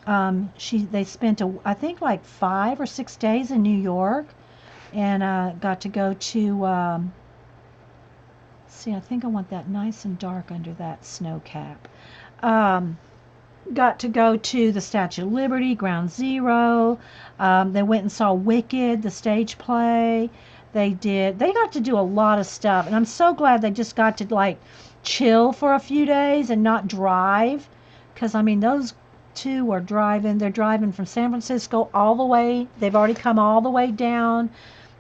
They spent, I think, like 5 or 6 days in New York and got to go to, see, I think I want that nice and dark under that snow cap. Got to go to the Statue of Liberty, Ground Zero. They went and saw Wicked, the stage play. They got to do a lot of stuff. And I'm so glad they just got to like chill for a few days and not drive. Because, I mean, those two are driving. They're driving from San Francisco all the way. They've already come all the way down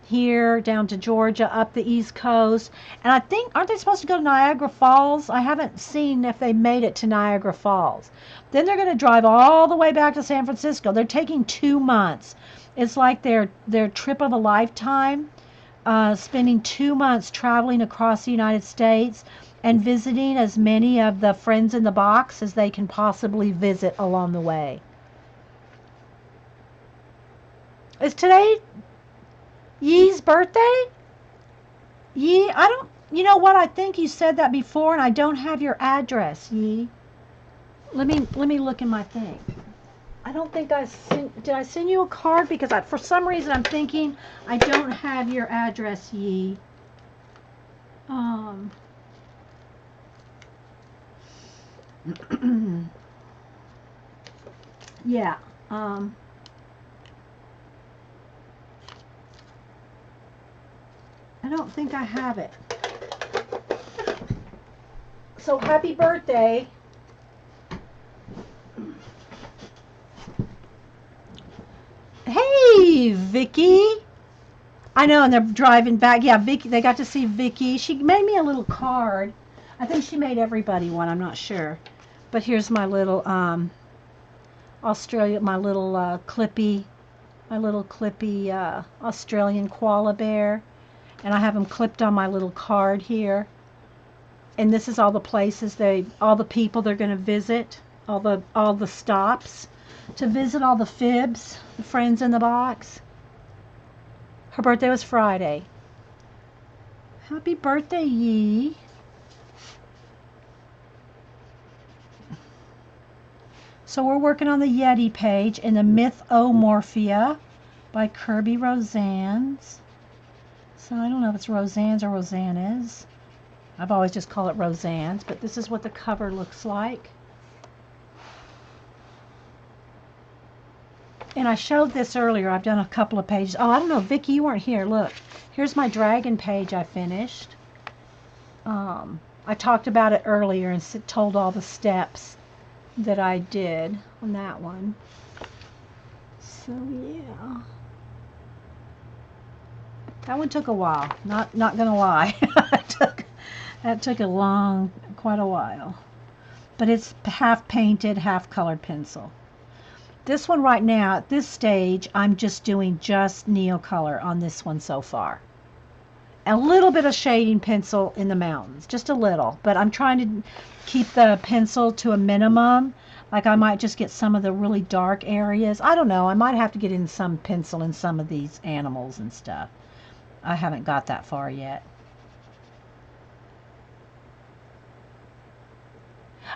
here, down to Georgia, up the East Coast. And I think, aren't they supposed to go to Niagara Falls? I haven't seen if they made it to Niagara Falls. Then they're going to drive all the way back to San Francisco. They're taking 2 months. It's like their trip of a lifetime, spending 2 months traveling across the United States and visiting as many of the friends in the box as they can possibly visit along the way. Is today Yee's birthday? Yee, I don't, you know what? I think you said that before, and I don't have your address, Yee. Let me look in my thing. I don't think did I send you a card? Because for some reason I'm thinking I don't have your address, Yee. Yeah. I don't think I have it. So happy birthday. Hey, Vicky. I know, and they're driving back. Yeah, Vicky. They got to see Vicky. She made me a little card. I think she made everybody one. I'm not sure. But here's my little Australia, my little clippy Australian koala bear, and I have them clipped on my little card here. And this is all the places all the people they're going to visit, all the stops to visit, all the fibs, the friends in the box. Her birthday was Friday. Happy birthday, Yee. So we're working on the Yeti page in the Mythomorphia by Kerby Rosanes. So I don't know if it's Rosanes or Rosanes. I've always just called it Rosanes, but this is what the cover looks like. And I showed this earlier. I've done a couple of pages. Oh, I don't know, Vicki, you weren't here. Look, here's my dragon page I finished. I talked about it earlier and told all the steps that I did on that one. So yeah, that one took a while. Not gonna lie, that took quite a while. But it's half painted, half colored pencil. This one right now, at this stage, I'm just doing just Neocolor on this one so far. A little bit of shading pencil in the mountains, just a little, but I'm trying to keep the pencil to a minimum. Like I might just get some of the really dark areas. I don't know, I might have to get in some pencil in some of these animals and stuff. I haven't got that far yet.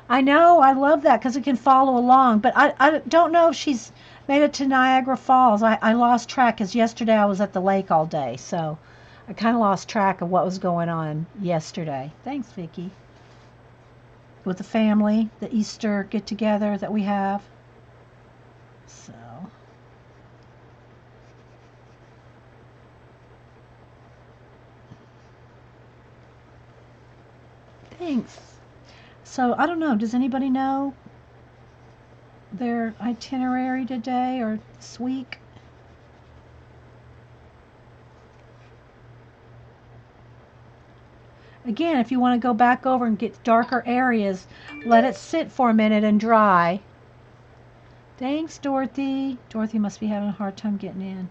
I know, I love that because it can follow along, but I don't know if she's made it to Niagara Falls. I lost track because yesterday I was at the lake all day, so I kind of lost track of what was going on yesterday. Thanks, Vicki. With the family, the Easter get-together that we have. So. Thanks. So, I don't know. Does anybody know their itinerary today or this week. Again, if you want to go back over and get darker areas, let it sit for a minute and dry. Thanks, Dorothy. Dorothy must be having a hard time getting in.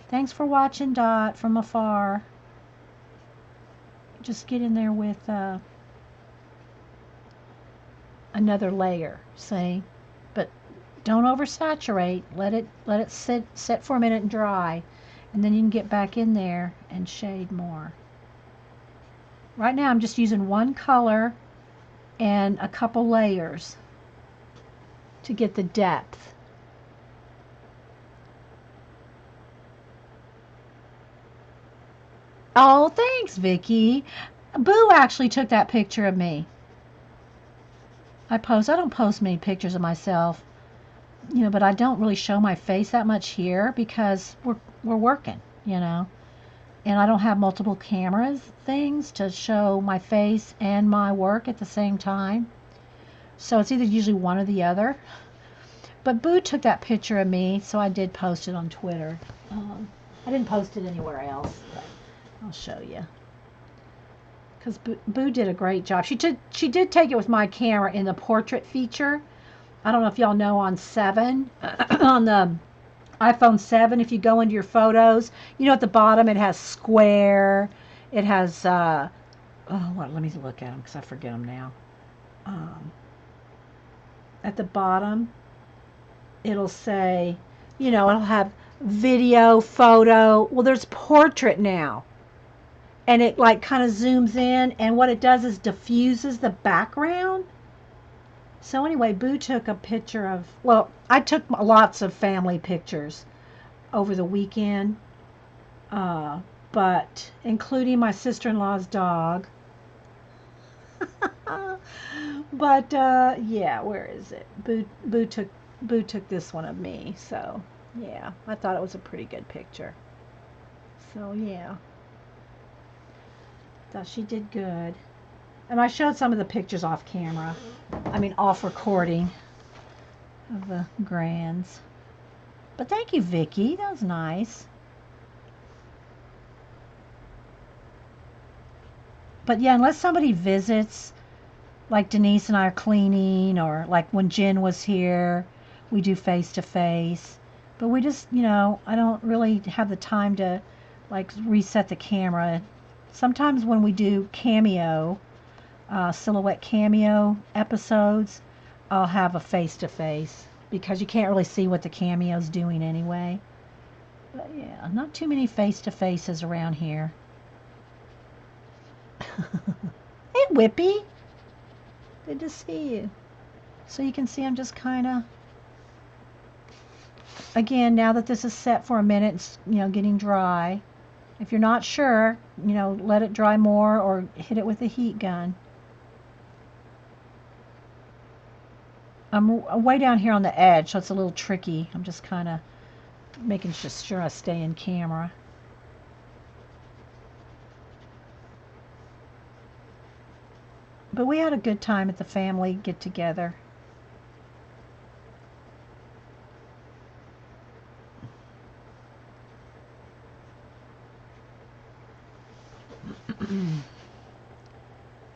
Thanks for watching, Dot, from afar. Just get in there with another layer, see? But don't oversaturate. Let it sit for a minute and dry, and then you can get back in there and shade more. Right now I'm just using one color and a couple layers to get the depth. Oh, thanks, Vicky. Boo actually took that picture of me. I don't post many pictures of myself, but I don't really show my face that much here because we're working, and I don't have multiple cameras things to show my face and my work at the same time. So it's either usually one or the other. But Boo took that picture of me, so I did post it on Twitter. I didn't post it anywhere else, but I'll show you. Because Boo did a great job. She did take it with my camera in the portrait feature. I don't know if y'all know on 7, on the iPhone 7, if you go into your photos, at the bottom it has square, it has, let me look at them because I forget them now. At the bottom, it'll say, it'll have video, photo. Well, there's portrait now. And it like kind of zooms in, and what it does is diffuses the background. So anyway, Boo took a picture of, I took lots of family pictures over the weekend, but including my sister-in-law's dog. But yeah, where is it? Boo took this one of me, so yeah, I thought it was a pretty good picture. So yeah, thought she did good. And I showed some of the pictures off camera. Off recording of the grands. But thank you, Vicky. That was nice. But yeah, unless somebody visits, like Denise and I are cleaning, or like when Jen was here, we do face-to-face. But we just, I don't really have the time to like reset the camera. Sometimes when we do cameo, silhouette cameo episodes, I'll have a face-to-face because you can't really see what the cameo's doing anyway. But yeah, not too many face-to-faces around here. Hey, Whippy. Good to see you. So you can see I'm just kind of, again, now that this is set for a minute, it's, getting dry. If you're not sure, let it dry more or hit it with a heat gun. I'm way down here on the edge, so it's a little tricky. I'm just kind of making sure I stay in camera. But we had a good time at the family get-together.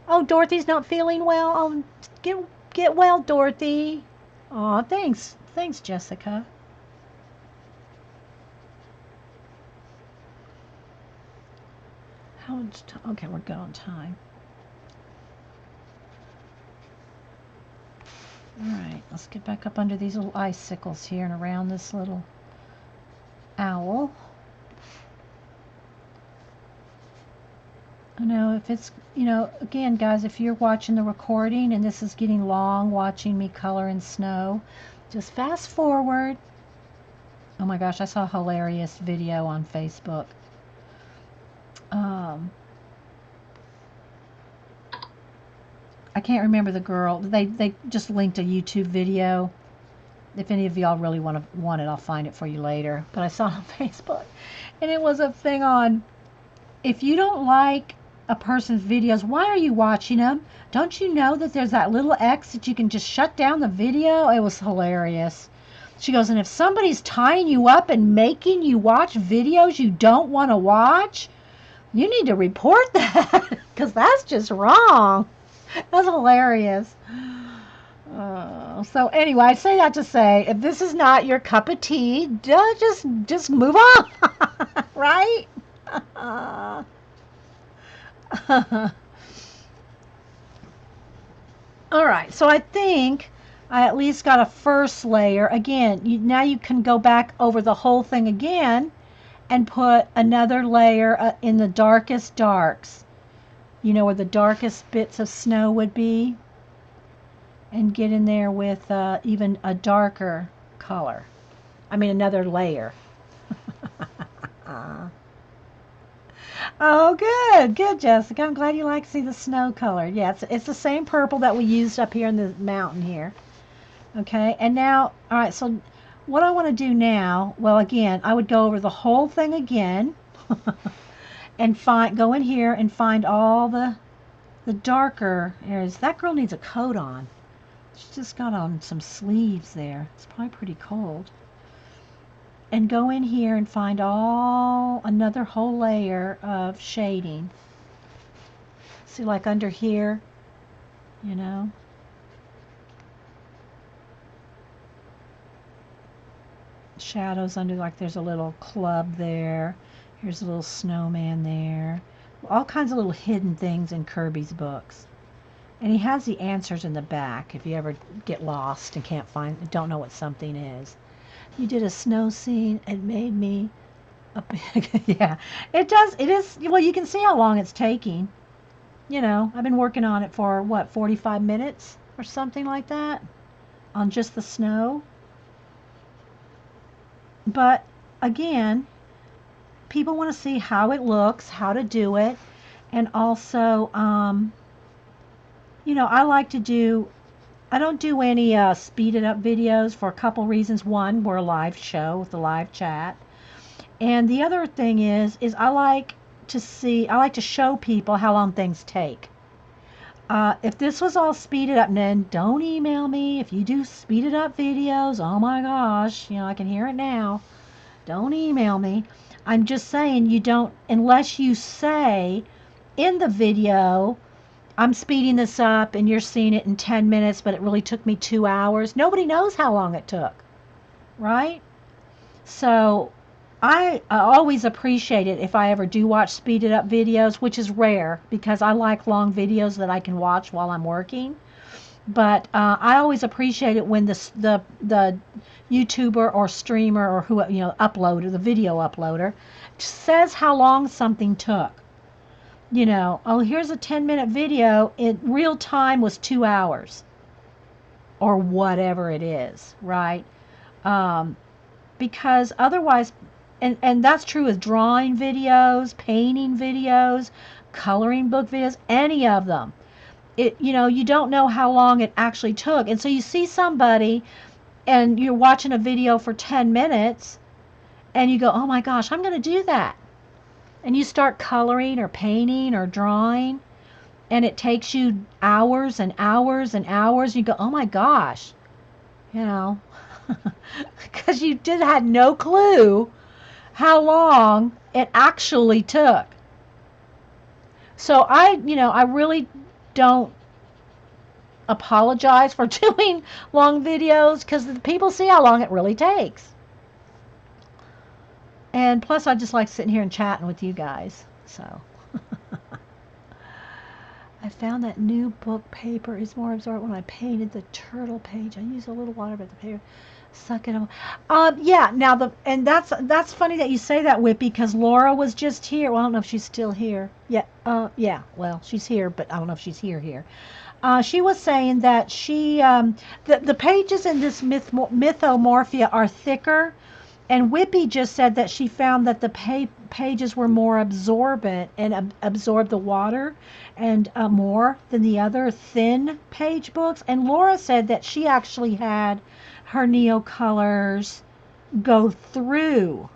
Oh, Dorothy's not feeling well. Oh, get well, Dorothy. Aw, thanks. Thanks, Jessica. How much time? Okay, we're good on time. Alright, let's get back up under these little icicles here and around this little owl. I know if it's, again, guys, if you're watching the recording and this is getting long, watching me color in snow, just fast forward. Oh my gosh, I saw a hilarious video on Facebook. I can't remember the girl. They just linked a YouTube video. If any of y'all really want it, I'll find it for you later. But I saw it on Facebook, and it was a thing on, if you don't like a person's videos, why are you watching them? Don't you know that there's that little X that you can just shut down the video? It was hilarious. She goes, and if somebody's tying you up and making you watch videos you don't want to watch, you need to report that because that's just wrong. That's hilarious. So anyway, I say that to say, if this is not your cup of tea, just move on, right? All right, so I think I at least got a first layer. Again, now you can go back over the whole thing again and put another layer in the darkest darks. You know where the darkest bits of snow would be? And get in there with even a darker color. I mean, another layer. Oh, good, Jessica. I'm glad you like to see the snow color. Yeah, it's the same purple that we used up here in the mountain here. Okay, and now, all right, so what I want to do now, well, again, I would go over the whole thing again and go in here and find all the darker areas. That girl needs a coat on. She just got on some sleeves there. It's probably pretty cold. And go in here and find another whole layer of shading. See, like under here, you know. Shadows under, like there's a little club there. Here's a little snowman there. All kinds of little hidden things in Kerby's books. And he has the answers in the back if you ever get lost and don't know what something is. You did a snow scene. It made me a big, yeah, it does. It is, well, you can see how long it's taking. You know, I've been working on it for, 45 minutes or something like that on just the snow. But again, people want to see how it looks, how to do it. And also, you know, I don't do any speeded up videos for a couple reasons. One, we're a live show with a live chat. And the other thing is I like to show people how long things take. If this was all speeded up, then don't email me if you do speeded up videos. Oh my gosh, you know, I can hear it now. Don't email me. I'm just saying you don't, unless you say in the video, I'm speeding this up and you're seeing it in 10 minutes, but it really took me 2 hours. Nobody knows how long it took, right? So I always appreciate it if I ever do watch speeded up videos, which is rare because I like long videos that I can watch while I'm working. But I always appreciate it when the YouTuber or streamer or who, you know, uploader, the video uploader, says how long something took. You know, oh, here's a 10-minute video. In real time was 2 hours or whatever it is, right? Because otherwise, and that's true with drawing videos, painting videos, coloring book videos, any of them. You know, you don't know how long it actually took. And so you see somebody and you're watching a video for 10 minutes and you go, oh my gosh, I'm going to do that. And you start coloring or painting or drawing and it takes you hours and hours and hours. You go, oh my gosh, you know, because you had no clue how long it actually took. So I really don't apologize for doing long videos because people see how long it really takes. And plus, I just like sitting here and chatting with you guys. So I found that new book paper is more absorbent when I painted the turtle page. I used a little water, but the paper suck it up. Yeah. Now that's funny that you say that, Whippy, because Laura was just here. Well, I don't know if she's still here. Yeah. Yeah. Well, she's here, but I don't know if she's here. She was saying that the pages in this Mythomorphia are thicker. And Whippy just said that she found that the pages were more absorbent and absorb the water and more than the other thin page books. And Laura said that she actually had her Neocolors go through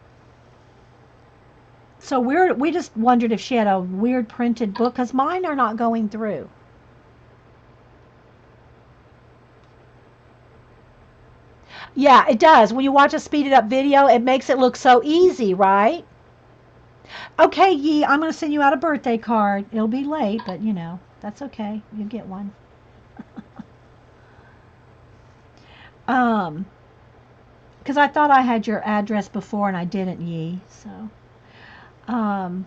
So we just wondered if she had a weird printed book because mine are not going through. Yeah, it does. When you watch a speeded up video, it makes it look so easy, right? Okay, Yee, I'm going to send you out a birthday card. It'll be late, but that's okay. You get one. Um, because I thought I had your address before and I didn't, Yee. Um,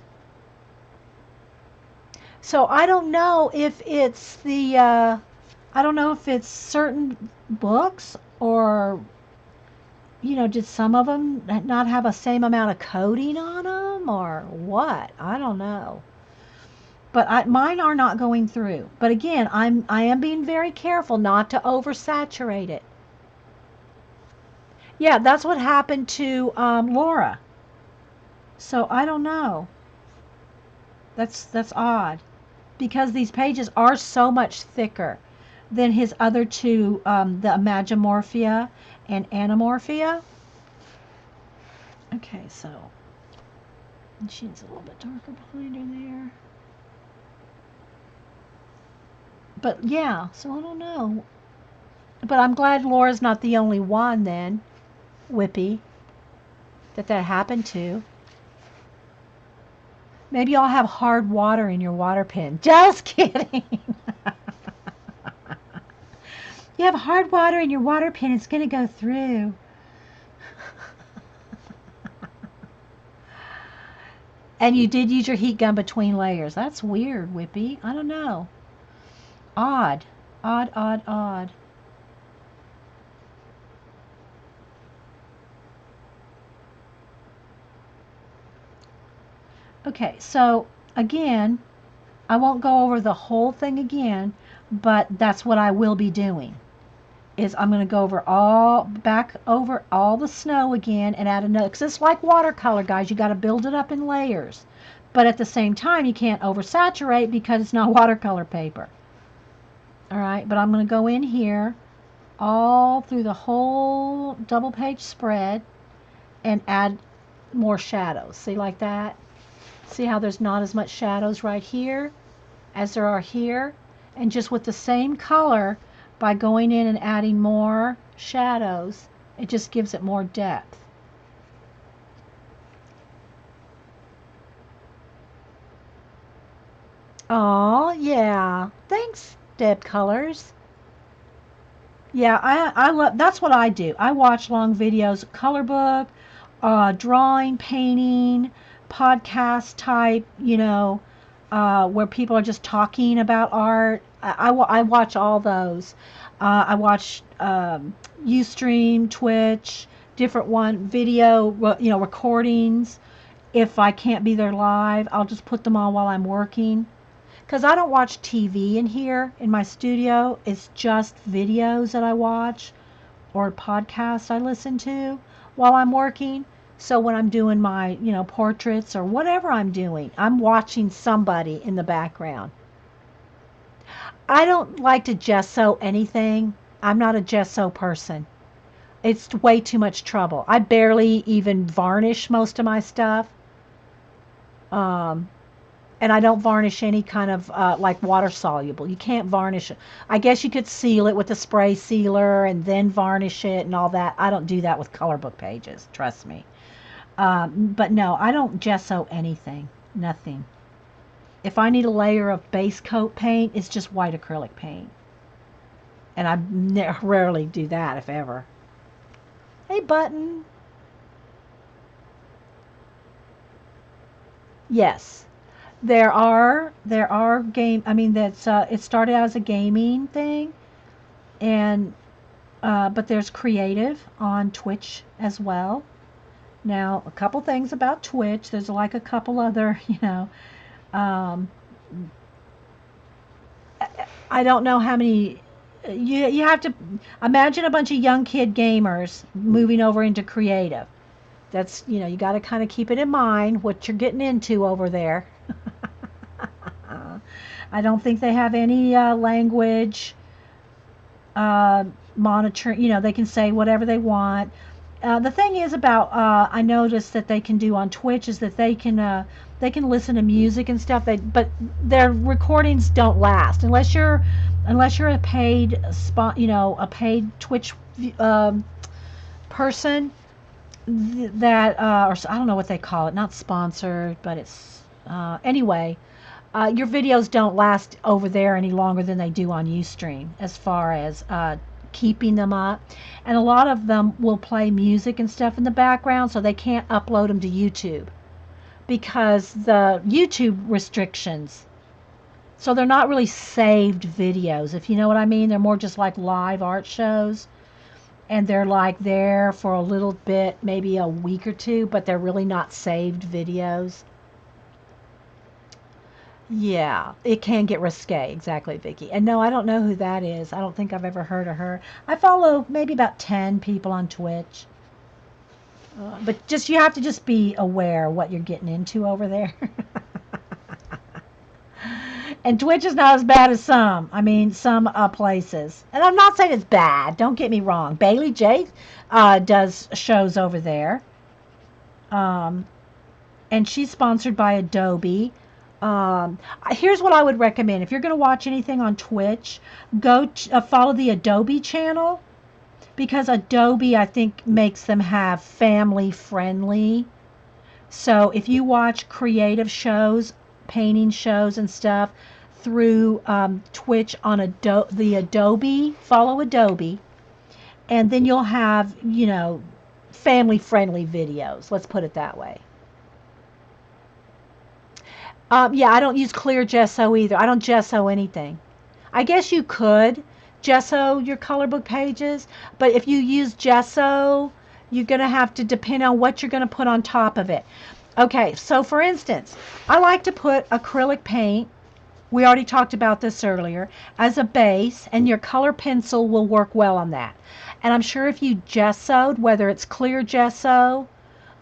so I don't know if it's I don't know if it's certain books or did some of them not have a same amount of coding on them or what? I don't know. But mine are not going through. But again, I am being very careful not to oversaturate it. Yeah, that's what happened to Laura. So I don't know. That's odd because these pages are so much thicker than his other two, the Imagimorphia and Anamorphia. Okay, so she's a little bit darker behind her there. But yeah, so I don't know. But I'm glad Laura's not the only one then, Whippy, that happened to. Maybe I'll have hard water in your water pen. Just kidding. You have hard water in your water pen, it's going to go through. And you did use your heat gun between layers. That's weird, Whippy. I don't know. Odd. Odd, odd, odd. Okay, so again, I won't go over the whole thing again, but that's what I will be doing. Is I'm going to go back over all the snow again and add another, because it's like watercolor, guys. You got to build it up in layers. But at the same time, you can't oversaturate because it's not watercolor paper. All right, but I'm going to go in here all through the whole double page spread and add more shadows. See, like that? See how there's not as much shadows right here as there are here? And just with the same color, by going in and adding more shadows, it just gives it more depth. Oh, yeah. Thanks, Deb Colors. Yeah, I love, that's what I do. I watch long videos, color book, drawing, painting, podcast type, where people are just talking about art. I watch all those. I watch Ustream, Twitch, different video, recordings. If I can't be there live, I'll just put them on while I'm working. Because I don't watch TV in here in my studio. It's just videos that I watch or podcasts I listen to while I'm working. So when I'm doing my, portraits or whatever I'm doing, I'm watching somebody in the background. I don't like to gesso anything. I'm not a gesso person. It's way too much trouble. I barely even varnish most of my stuff. Um, and I don't varnish any kind of like water soluble. You can't varnish it. I guess you could seal it with a spray sealer and then varnish it and all that. I don't do that with color book pages. Trust me. But no, I don't gesso anything. Nothing. If I need a layer of base coat paint, it's just white acrylic paint. And I rarely do that, if ever. Hey, Button. Yes. There are game. I mean, that's it started out as a gaming thing, and but there's creative on Twitch as well. Now, a couple things about Twitch. There's like a couple other, um, I don't know how many. You have to imagine a bunch of young kid gamers moving over into creative. That's you got to kind of keep it in mind what you're getting into over there. I don't think they have any language monitoring. They can say whatever they want. The thing is about I noticed that they can do on Twitch is that they can listen to music and stuff. But their recordings don't last unless you're a paid spot, a paid Twitch um, person that or I don't know what they call it, not sponsored, but it's anyway. Your videos don't last over there any longer than they do on Ustream as far as keeping them up. And a lot of them will play music and stuff in the background, so they can't upload them to YouTube because the YouTube restrictions. So they're not really saved videos, if you know what I mean. They're more just like live art shows. And they're like there for a little bit, maybe a week or two, but they're really not saved videos. Yeah, it can get risque. Exactly, Vicky. And no, I don't know who that is. I don't think I've ever heard of her. I follow maybe about 10 people on Twitch. But just you have to just be aware what you're getting into over there. And Twitch is not as bad as some. I mean, some places. And I'm not saying it's bad. Don't get me wrong. Bailey J does shows over there. Um, and she's sponsored by Adobe. Here's what I would recommend. If you're going to watch anything on Twitch, follow the Adobe channel because Adobe, I think, makes them have family friendly. So if you watch creative shows, painting shows and stuff through Twitch on the Adobe, follow Adobe, and then you'll have, family friendly videos. Let's put it that way. Yeah, I don't use clear gesso either. I don't gesso anything. I guess you could gesso your color book pages, but if you use gesso, you're going to have to depend on what you're going to put on top of it. Okay, so for instance, I like to put acrylic paint, we already talked about this earlier, as a base, and your color pencil will work well on that. And I'm sure if you gessoed, whether it's clear gesso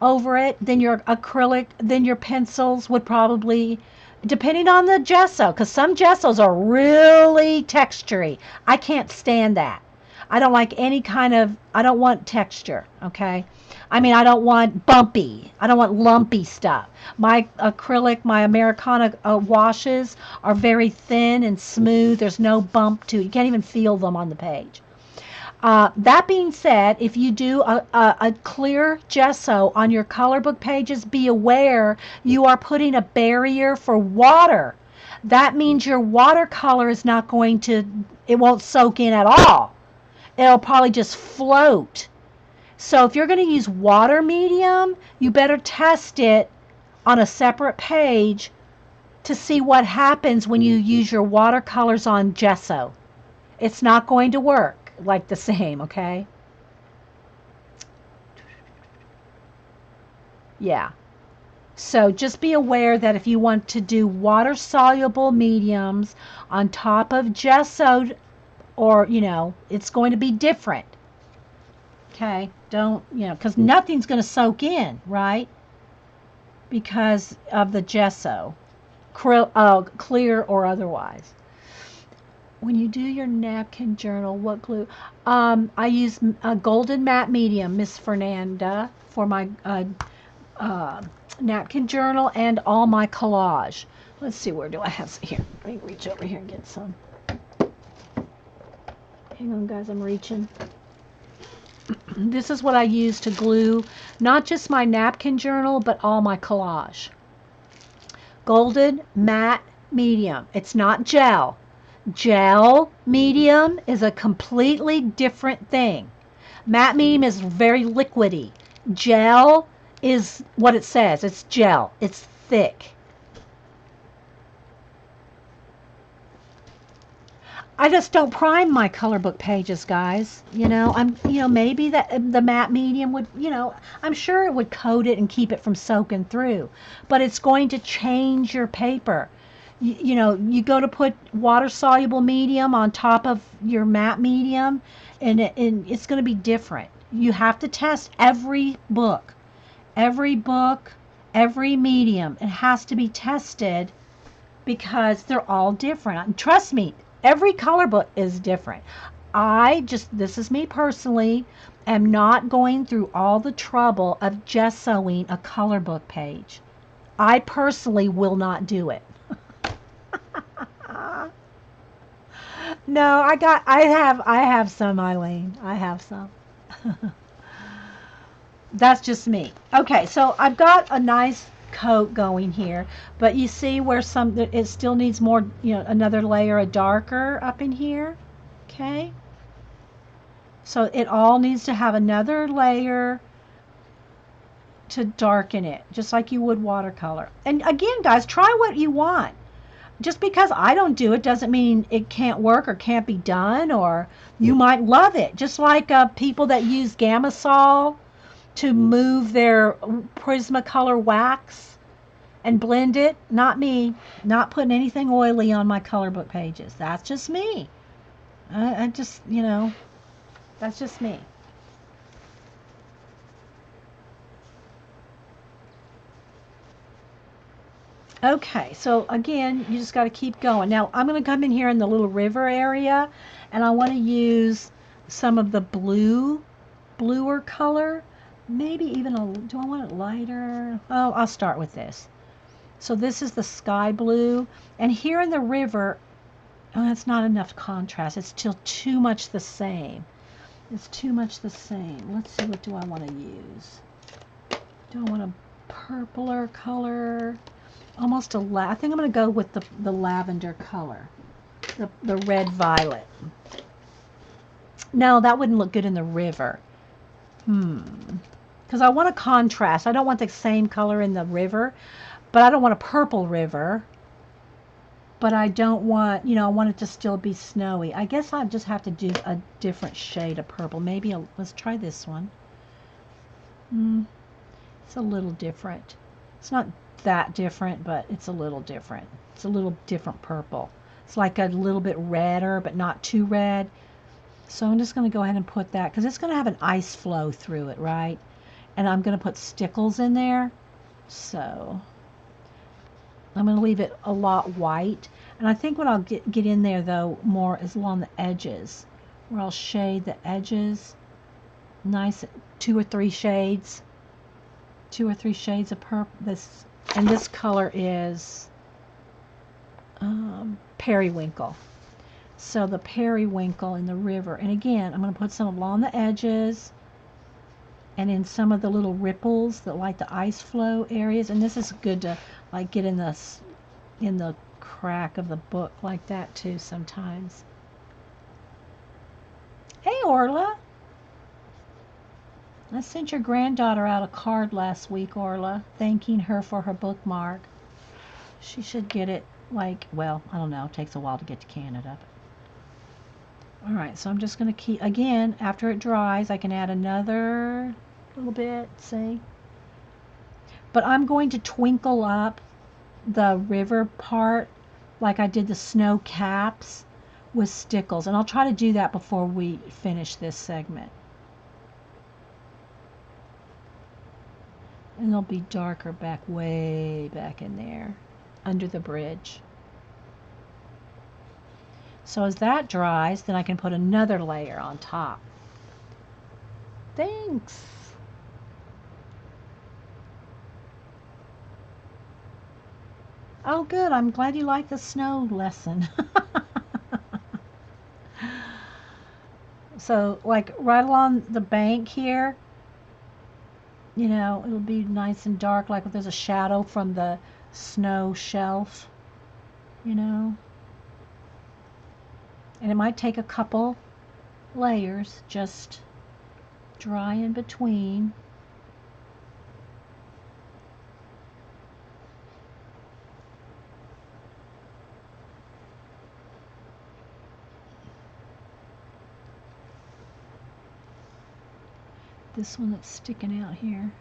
over it, then your acrylic, then your pencils would probably, depending on the gesso, because some gessos are really textury. I can't stand that. I don't like any kind of, I don't want texture, okay? I mean, I don't want bumpy. I don't want lumpy stuff. My acrylic, my Americana washes are very thin and smooth. There's no bump to it. You can't even feel them on the page. That being said, if you do a clear gesso on your color book pages, be aware you are putting a barrier for water. That means your watercolor is not going to, it won't soak in at all. It'll probably just float. So if you're going to use water medium, you better test it on a separate page to see what happens when you use your watercolors on gesso. It's not going to work like the same, okay? Yeah. So just be aware that if you want to do water soluble mediums on top of gessoed, or, it's going to be different. Okay? Don't, because nothing's going to soak in, right? Because of the gesso, clear or otherwise. When you do your napkin journal, what glue? I use a golden matte medium, Miss Fernanda, for my napkin journal and all my collage. Let's see, where do I have some? Here, let me reach over here and get some. Hang on, guys, I'm reaching. This is what I use to glue not just my napkin journal, but all my collage. Golden matte medium. It's not gel. Gel medium is a completely different thing. Matte medium is very liquidy. Gel is what it says. It's gel. It's thick. I just don't prime my color book pages, guys. Maybe that the matte medium would, I'm sure it would coat it and keep it from soaking through, but it's going to change your paper. You go to put water soluble medium on top of your matte medium, and it's going to be different. You have to test every book, every medium. It has to be tested because they're all different. Trust me, every color book is different. this is me personally, am not going through all the trouble of gessoing a color book page. I personally will not do it. No, I have some, Eileen. I have some. That's just me. Okay, so I've got a nice coat going here, but you see where it still needs more, another layer of darker up in here. Okay. So it all needs to have another layer to darken it, just like you would watercolor. And again, guys, try what you want. Just because I don't do it doesn't mean it can't work or can't be done, or you might love it. Just like people that use Gamasol to move their Prismacolor wax and blend it. Not me. Not putting anything oily on my color book pages. That's just me. I just, that's just me. Okay, so again, you just got to keep going. Now, I'm going to come in here in the little river area, and I want to use some of the bluer color. Maybe even do I want it lighter? Oh, I'll start with this. So this is the sky blue, and here in the river, oh, that's not enough contrast. It's still too much the same. It's too much the same. Let's see, what do I want to use? Do I want a purpler color? Almost I think I'm going to go with the lavender color, the red violet. No, that wouldn't look good in the river. Because I want a contrast. I don't want the same color in the river, but I don't want a purple river. But I don't want, I want it to still be snowy. I guess I just have to do a different shade of purple. Maybe let's try this one. It's a little different. It's not that different, but it's a little different. It's a little different purple. It's like a little bit redder, but not too red. So I'm just going to go ahead and put that, because it's going to have an ice flow through it, right? And I'm going to put stickles in there. So I'm going to leave it a lot white. And I think what I'll get in there, though, more is along the edges, where I'll shade the edges. Nice 2 or 3 shades. 2 or 3 shades of purple. And this color is periwinkle. So the periwinkle in the river. And again, I'm going to put some along the edges and in some of the little ripples that like the ice flow areas. And this is good to like get in the crack of the book like that too sometimes. Hey, Orla. I sent your granddaughter out a card last week, Orla, thanking her for her bookmark. She should get it, well, I don't know. It takes a while to get to Canada. All right, so I'm just going to keep, again, after it dries, I can add another little bit, see? But I'm going to twinkle up the river part like I did the snow caps with stickles. And I'll try to do that before we finish this segment. And it'll be darker way back in there, under the bridge. So as that dries, then I can put another layer on top. Thanks. Oh, good. I'm glad you like the snow lesson. So, like right along the bank here, it'll be nice and dark, like if there's a shadow from the snow shelf, And it might take a couple layers, just dry in between. This one that's sticking out here.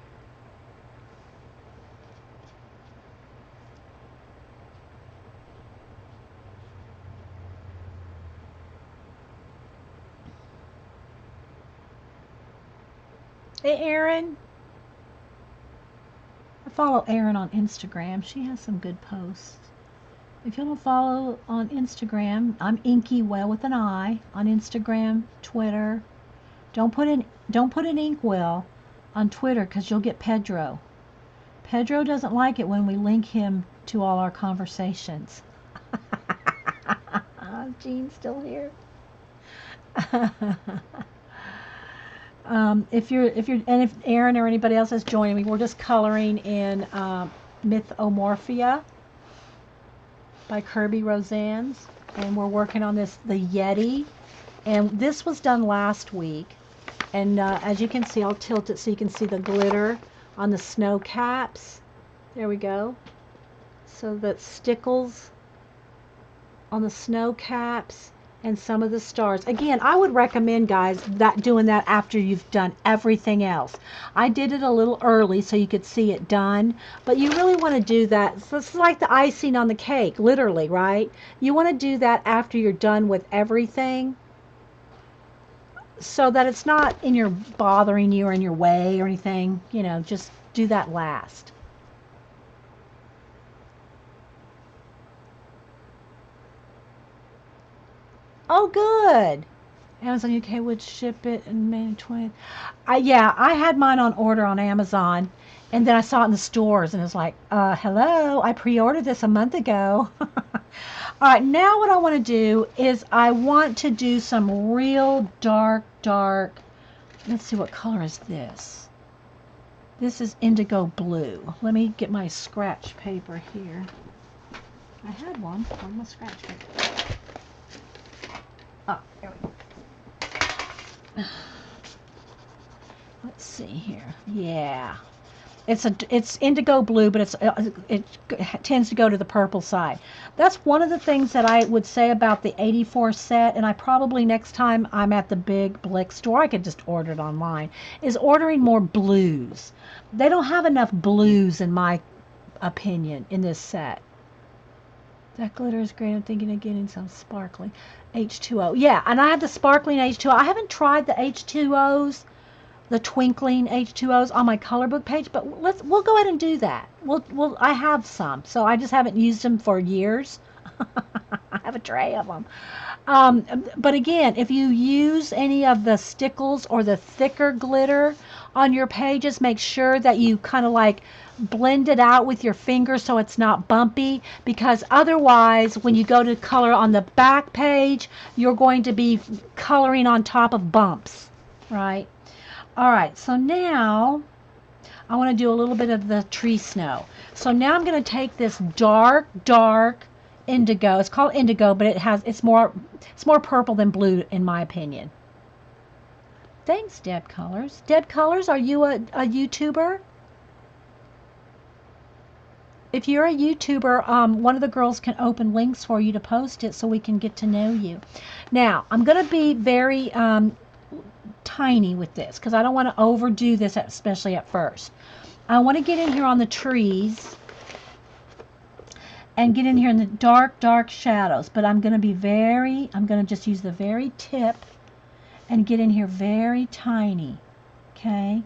Hey, Erin. I follow Erin on Instagram. She has some good posts. If you don't follow on Instagram, I'm inkiwell with an I on Instagram, Twitter. Don't put an inkwell on Twitter because you'll get Pedro. Pedro doesn't like it when we link him to all our conversations. Jean's still here. If Aaron or anybody else is joining me, we're just coloring in Mythomorphia by Kerby Rosanes, and we're working on the Yeti, and this was done last week. And as you can see, I'll tilt it so you can see the glitter on the snow caps. There we go. So that stickles on the snow caps and some of the stars. Again, I would recommend, guys, that doing that after you've done everything else. I did it a little early so you could see it done, but you really want to do that. So it's like the icing on the cake, literally, right? You want to do that after you're done with everything, so that it's not bothering you or in your way or anything. You know, just do that last. Oh, good. Amazon UK would ship it in May 20th. Yeah, I had mine on order on Amazon, and then I saw it in the stores, and it's like, hello, I pre-ordered this a month ago. All right, now what I want to do is I want to do some real dark. Let's see, what color is this? This is indigo blue. Let me get my scratch paper here. I had one on my scratch paper. Oh, there we go. Let's see here. Yeah. It's indigo blue, but it tends to go to the purple side. That's one of the things that I would say about the 84 set, and I probably next time I'm at the big Blick store, I could just order it online, is ordering more blues. They don't have enough blues, in my opinion, in this set. That glitter is great. I'm thinking of getting some sparkling H2O. Yeah, and I have the sparkling H2O. I haven't tried the H2Os, the twinkling H2Os on my color book page, but we'll go ahead and do that. I have some, so I just haven't used them for years. I have a tray of them. But again, if you use any of the stickles or the thicker glitter on your pages, make sure that you kind of like blend it out with your finger so it's not bumpy, because otherwise when you go to color on the back page, you're going to be coloring on top of bumps, right? All right, so now I want to do a little bit of the tree snow. So now I'm going to take this dark indigo. It's called indigo, but it's more purple than blue in my opinion. Thanks, Deb Colors. Deb Colors, are you a YouTuber? If you're a YouTuber, one of the girls can open links for you to post it so we can get to know you. Now, I'm going to be very tiny with this because I don't want to overdo this, especially at first. I want to get in here on the trees and get in here in the dark shadows, but I'm going to just use the very tip and get in here very tiny, okay?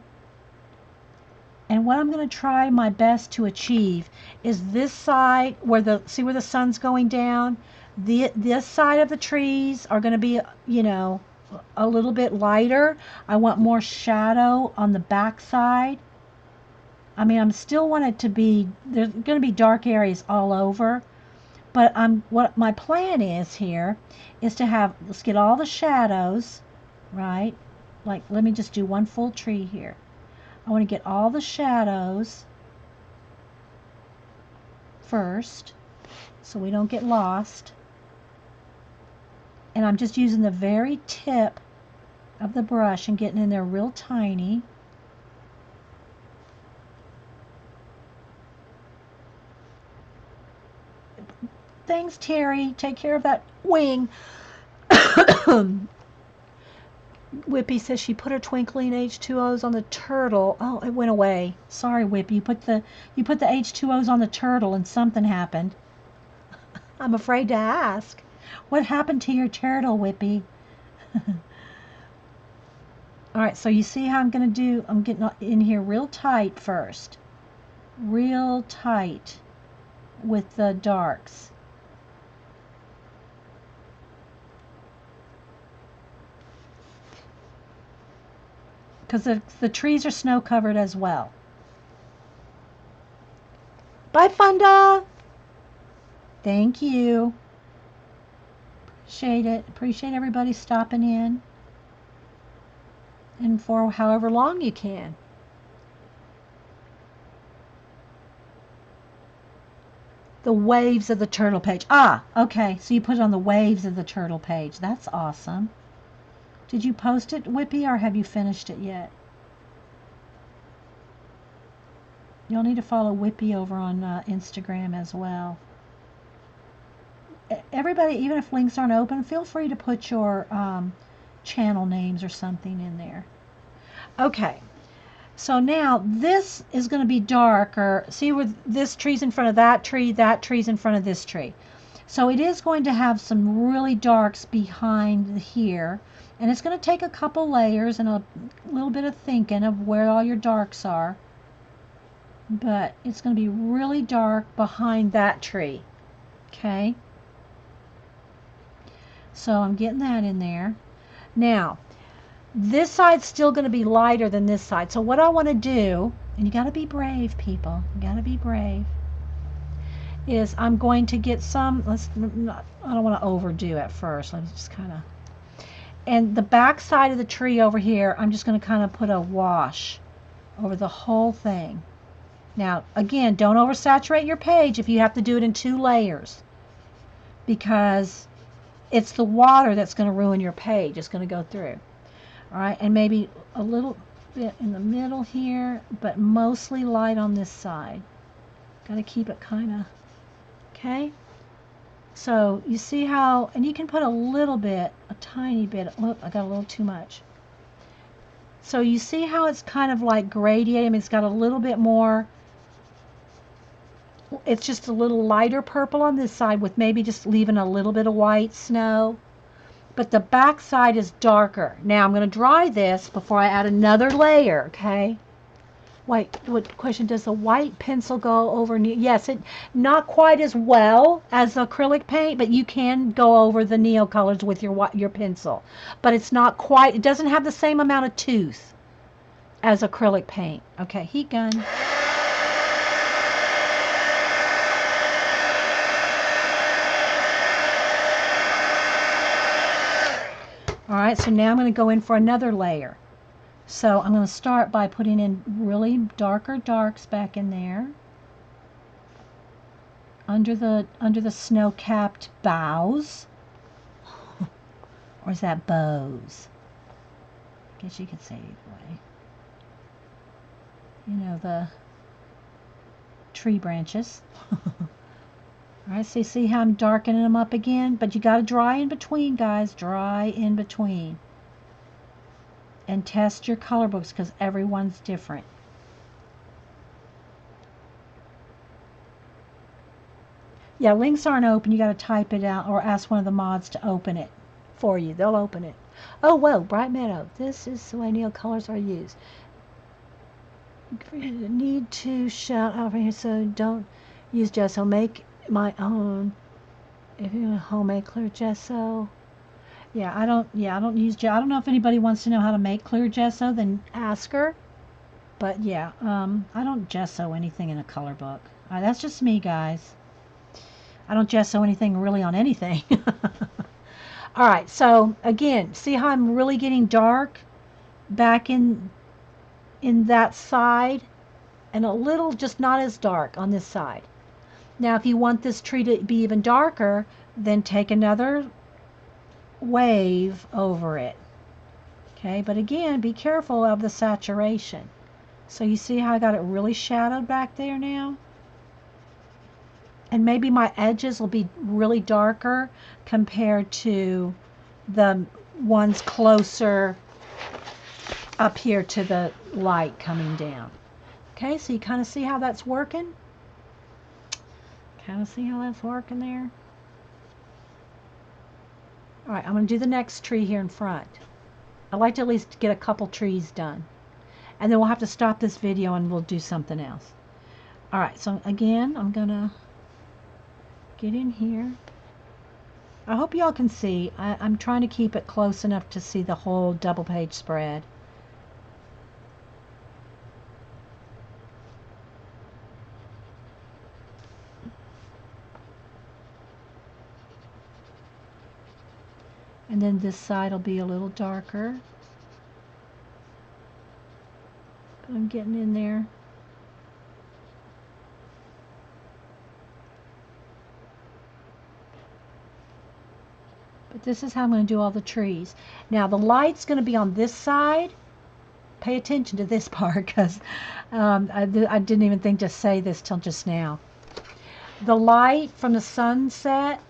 And what I'm going to try my best to achieve is this side see where the sun's going down? This side of the trees are going to be, you know, a little bit lighter. I want more shadow on the back side. I mean, I'm still want it to be, there's going to be dark areas all over, but what my plan is here is to let's get all the shadows, right? Like, let me just do one full tree here. I want to get all the shadows first so we don't get lost. And I'm just using the very tip of the brush and getting in there real tiny. Thanks, Terry. Take care of that wing. Whippy says she put her twinkling H2Os on the turtle. Oh, it went away. Sorry, Whippy. You put the H2Os on the turtle and something happened. I'm afraid to ask. What happened to your turtle, Whippy? All right, so you see how I'm getting in here real tight first. Real tight with the darks. because the trees are snow covered as well. Bye, Funda. Thank you. Appreciate it. Appreciate everybody stopping in. And for however long you can. The waves of the turtle page. Ah, okay. So you put it on the waves of the turtle page. That's awesome. Did you post it, Whippy, or have you finished it yet? You'll need to follow Whippy over on Instagram as well. Everybody, even if links aren't open, feel free to put your channel names or something in there. Okay. So now this is going to be darker. See where this tree's in front of that tree's in front of this tree. So it is going to have some really darks behind here. And it's going to take a couple layers and a little bit of thinking of where all your darks are. But it's going to be really dark behind that tree. Okay. So I'm getting that in there. Now, this side's still going to be lighter than this side. So what I want to do, and you got to be brave, people. You got to be brave. Is I'm going to get some. I don't want to overdo at first. Let me just kind of. And the back side of the tree over here, I'm just going to kind of put a wash over the whole thing. Now, again, don't oversaturate your page if you have to do it in 2 layers, because it's the water that's going to ruin your page. It's going to go through. All right, and maybe a little bit in the middle here, but mostly light on this side. Got to keep it kind of, okay? So you see how, and you can put a little bit, a tiny bit, look, I got a little too much. So you see how it's kind of like gradiating. I mean, it's got a little bit more, it's just a little lighter purple on this side with maybe just leaving a little bit of white snow. But the back side is darker. Now I'm going to dry this before I add another layer, okay? Wait, what question, does the white pencil go over? Yes, it not quite as well as acrylic paint, but you can go over the neo colors with your pencil. But it's not quite, it doesn't have the same amount of tooth as acrylic paint. Okay, heat gun. All right, so now I'm going to go in for another layer. So I'm going to start by putting in really darker darks back in there. Under the snow-capped boughs. Or is that bows? I guess you could say either way. You know, the tree branches. All right, so you see how I'm darkening them up again? But you got to dry in between, guys. Dry in between. And test your color books because everyone's different. Yeah, links aren't open. You got to type it out or ask one of the mods to open it for you. They'll open it. Oh, whoa, Bright Meadow. This is the way neo colors are used. Need to shout out from here, so don't use gesso. Make my own. If you homemade clear gesso. Yeah, I don't use gesso. I don't know if anybody wants to know how to make clear gesso, then ask her. But yeah, I don't gesso anything in a color book. That's just me, guys. I don't gesso anything really on anything. All right, so again, see how I'm really getting dark back in that side, and a little just not as dark on this side. Now, if you want this tree to be even darker, then take another wave over it. Okay, but again, be careful of the saturation. So you see how I got it really shadowed back there now? And maybe my edges will be really darker compared to the ones closer up here to the light coming down. Okay, so you kind of see how that's working? Kind of see how that's working there? All right, I'm going to do the next tree here in front. I like to at least get a couple trees done. And then we'll have to stop this video and we'll do something else. All right, so again, I'm going to get in here. I hope y'all can see. I'm trying to keep it close enough to see the whole double page spread. And then this side will be a little darker. But I'm getting in there. But this is how I'm going to do all the trees. Now the light's going to be on this side. Pay attention to this part because I didn't even think to say this till just now. The light from the sunset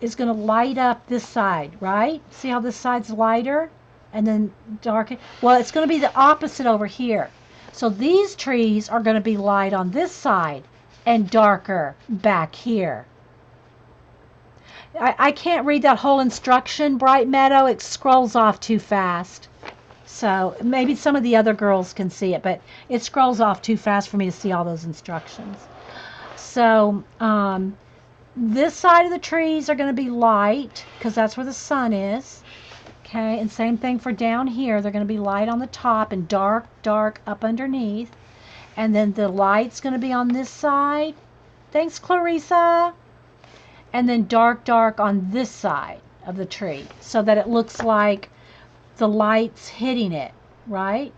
is going to light up this side, right? See how this side's lighter and then darker? Well, it's going to be the opposite over here. So these trees are going to be light on this side and darker back here. I can't read that whole instruction, Bright Meadow. It scrolls off too fast. So maybe some of the other girls can see it, but it scrolls off too fast for me to see all those instructions. So this side of the trees are going to be light because that's where the sun is. Okay, and same thing for down here. They're going to be light on the top and dark, dark up underneath. And then the light's going to be on this side. Thanks, Clarissa. And then dark, dark on this side of the tree so that it looks like the light's hitting it, right?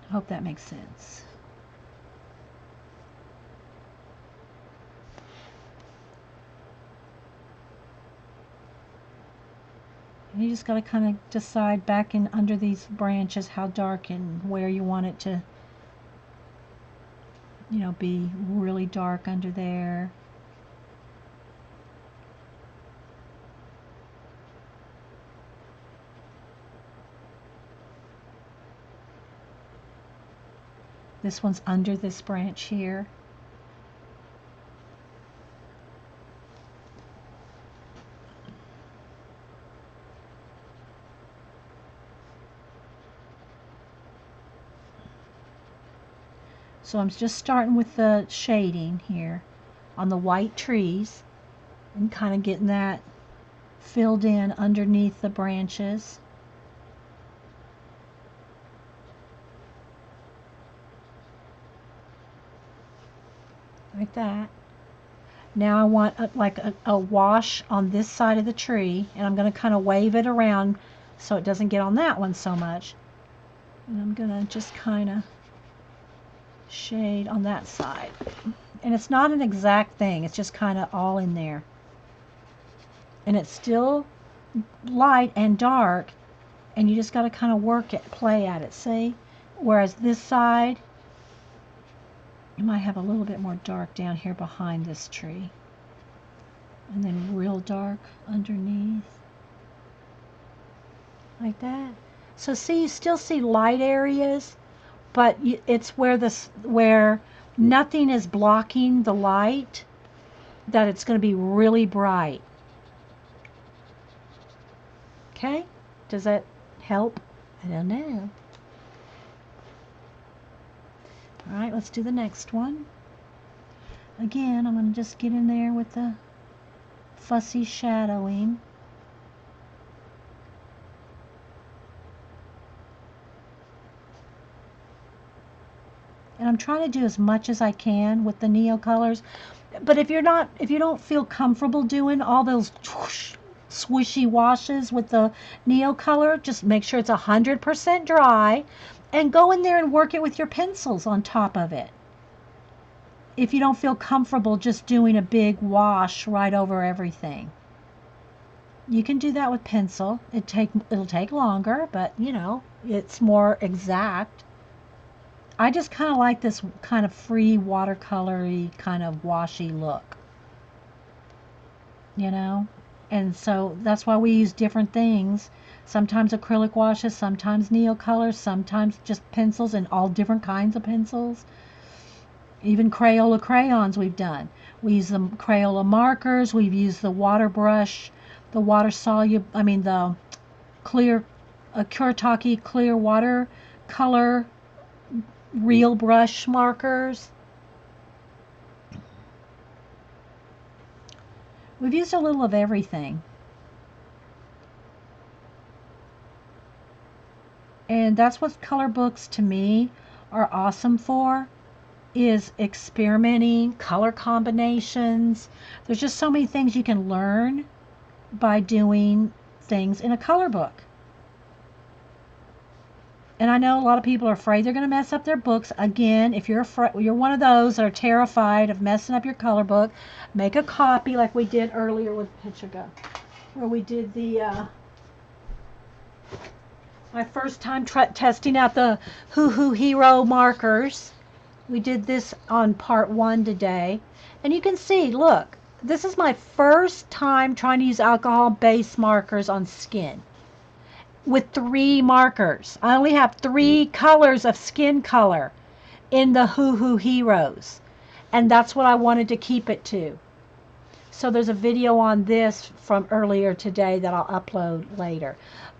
I hope that makes sense. And you just got to kind of decide back in under these branches how dark and where you want it to, you know, be really dark under there. This one's under this branch here. So I'm just starting with the shading here on the white trees and kind of getting that filled in underneath the branches. Like that. Now I want a wash on this side of the tree, and I'm going to kind of wave it around so it doesn't get on that one so much. And I'm going to just kind of shade on that side. And it's not an exact thing, it's just kind of all in there. And it's still light and dark, and you just got to kind of work it, play at it, see? Whereas this side, you might have a little bit more dark down here behind this tree. And then real dark underneath. Like that. So see, you still see light areas, but it's where nothing is blocking the light, that it's going to be really bright. Okay? Does that help? I don't know. All right, let's do the next one. Again, I'm going to just get in there with the fussy shadowing. And I'm trying to do as much as I can with the Neo colors. But if you don't feel comfortable doing all those swishy washes with the Neo color, just make sure it's 100% dry and go in there and work it with your pencils on top of it. If you don't feel comfortable just doing a big wash right over everything. You can do that with pencil. It'll take longer, but you know, it's more exact. I just kind of like this kind of free watercolory kind of washy look. You know? And so that's why we use different things. Sometimes acrylic washes, sometimes Neo colors, sometimes just pencils and all different kinds of pencils. Even Crayola crayons we've done. We use the Crayola markers. We've used the water brush, the water soluble, the clear, Kuretake clear water color real brush markers. We've used a little of everything. And that's what color books to me are awesome for, is experimenting, color combinations. There's just so many things you can learn by doing things in a color book. And I know a lot of people are afraid they're going to mess up their books. Again, if you're you're one of those that are terrified of messing up your color book, make a copy like we did earlier with picture go, where we did the my first time testing out the Hoo Hero markers. We did this on part 1 today. And you can see, look, this is my first time trying to use alcohol-based markers on skin with 3 markers. I only have 3 colors of skin color in the Hoo Heroes. And that's what I wanted to keep it to. So there's a video on this from earlier today that I'll upload later.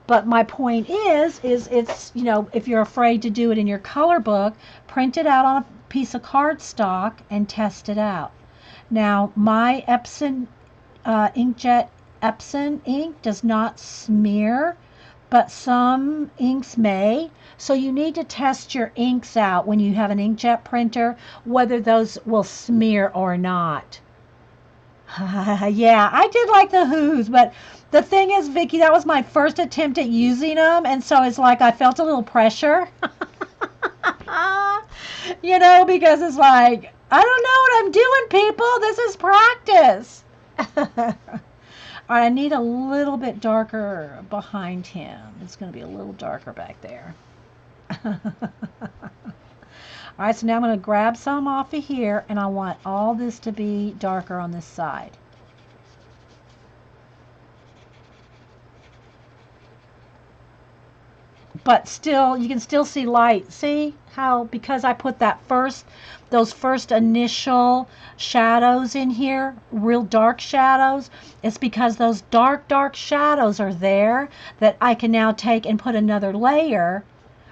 But my point is it's, you know, if you're afraid to do it in your color book, print it out on a piece of cardstock and test it out. Now, my Epson inkjet Epson ink does not smear, but some inks may. So you need to test your inks out when you have an inkjet printer, whether those will smear or not. Yeah, I did like the Who's, but the thing is, Vicky, that was my first attempt at using them, and so it's like I felt a little pressure. You know, because it's like, I don't know what I'm doing, people. This is practice. All right, I need a little bit darker behind him. It's going to be a little darker back there. All right, so now I'm going to grab some off of here, and I want all this to be darker on this side. But still, you can still see light. See how, because I put those first initial shadows in here, real dark shadows, it's because those dark shadows are there that I can now take and put another layer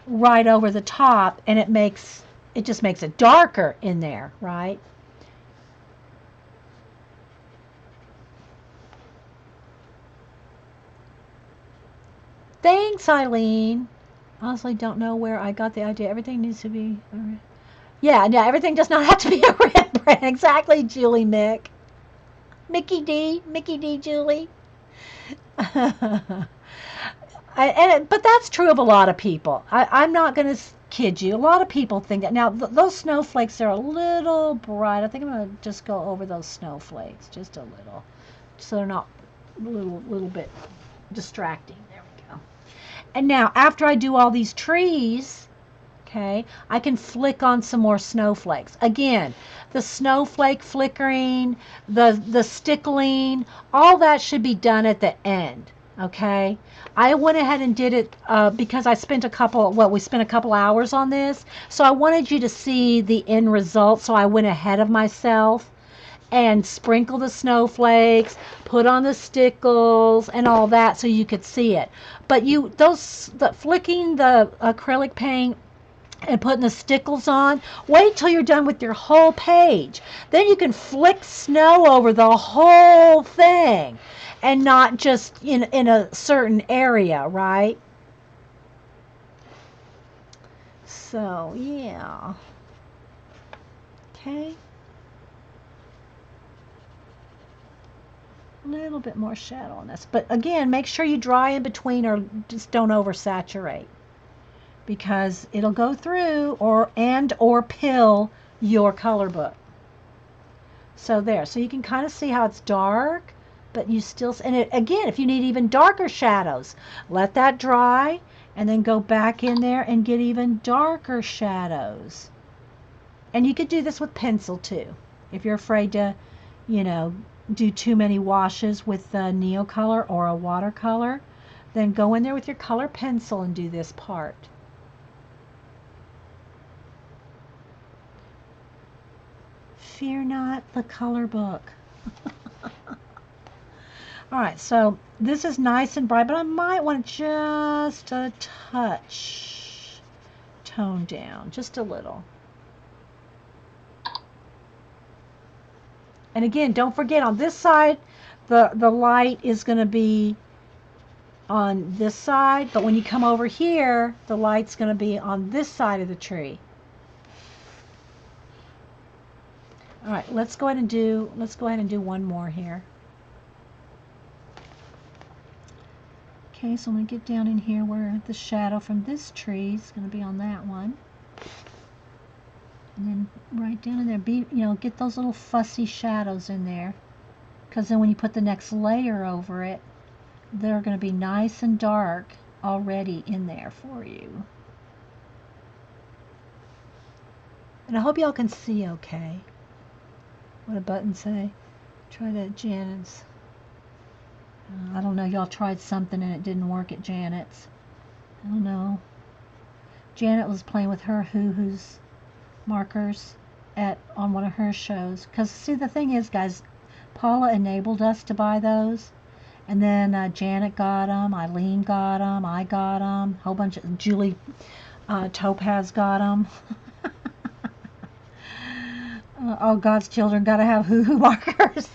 right over the top, and it just makes it darker in there, right? Thanks, Eileen. Honestly, don't know where I got the idea. Everything needs to be... Yeah, everything does not have to be a Rembrandt. Exactly, Julie Mick. Mickey D, Julie. But that's true of a lot of people. I'm not going to kid you. A lot of people think that. Now, those snowflakes are a little bright. I think I'm going to just go over those snowflakes just a little, so they're not a little bit distracting. There we go. And now, after I do all these trees, okay, I can flick on some more snowflakes. Again, the snowflake flickering, the stickling, all that should be done at the end. Okay, I went ahead and did it because we spent a couple hours on this, so I wanted you to see the end result, so I went ahead of myself and sprinkle the snowflakes, put on the stickles and all that so you could see it. But flicking the acrylic paint and putting the stickles on, wait till you're done with your whole page. Then you can flick snow over the whole thing and not just in a certain area, right? So, yeah. Okay. A little bit more shadow on this. But again, make sure you dry in between or just don't oversaturate, because it'll go through or pill your color book. So there. So you can kind of see how it's dark, but you still, and again, if you need even darker shadows, let that dry and then go back in there and get even darker shadows. And you could do this with pencil too. If you're afraid to, do too many washes with the Neocolor or a watercolor, then go in there with your color pencil and do this part. Fear not the color book. All right, so this is nice and bright, but I might want just a touch tone down, just a little. And again, don't forget, on this side, the light is going to be on this side, but when you come over here, the light's going to be on this side of the tree. All right, let's go ahead and do one more here. Okay, so I'm going to get down in here where the shadow from this tree is going to be on that one. And then right down in there, get those little fussy shadows in there. Because then when you put the next layer over it, they're going to be nice and dark already in there for you. And I hope y'all can see okay. What a button say? Try that Janet's. I don't know, y'all tried something and it didn't work at Janet's. I don't know. Janet was playing with her Hoo-Hoo's markers on one of her shows. Because, see, the thing is, guys, Paula enabled us to buy those. And then Janet got them, Eileen got them, I got them, a whole bunch of, Julie Topaz got them. All God's children got to have Hoo-Hoo markers.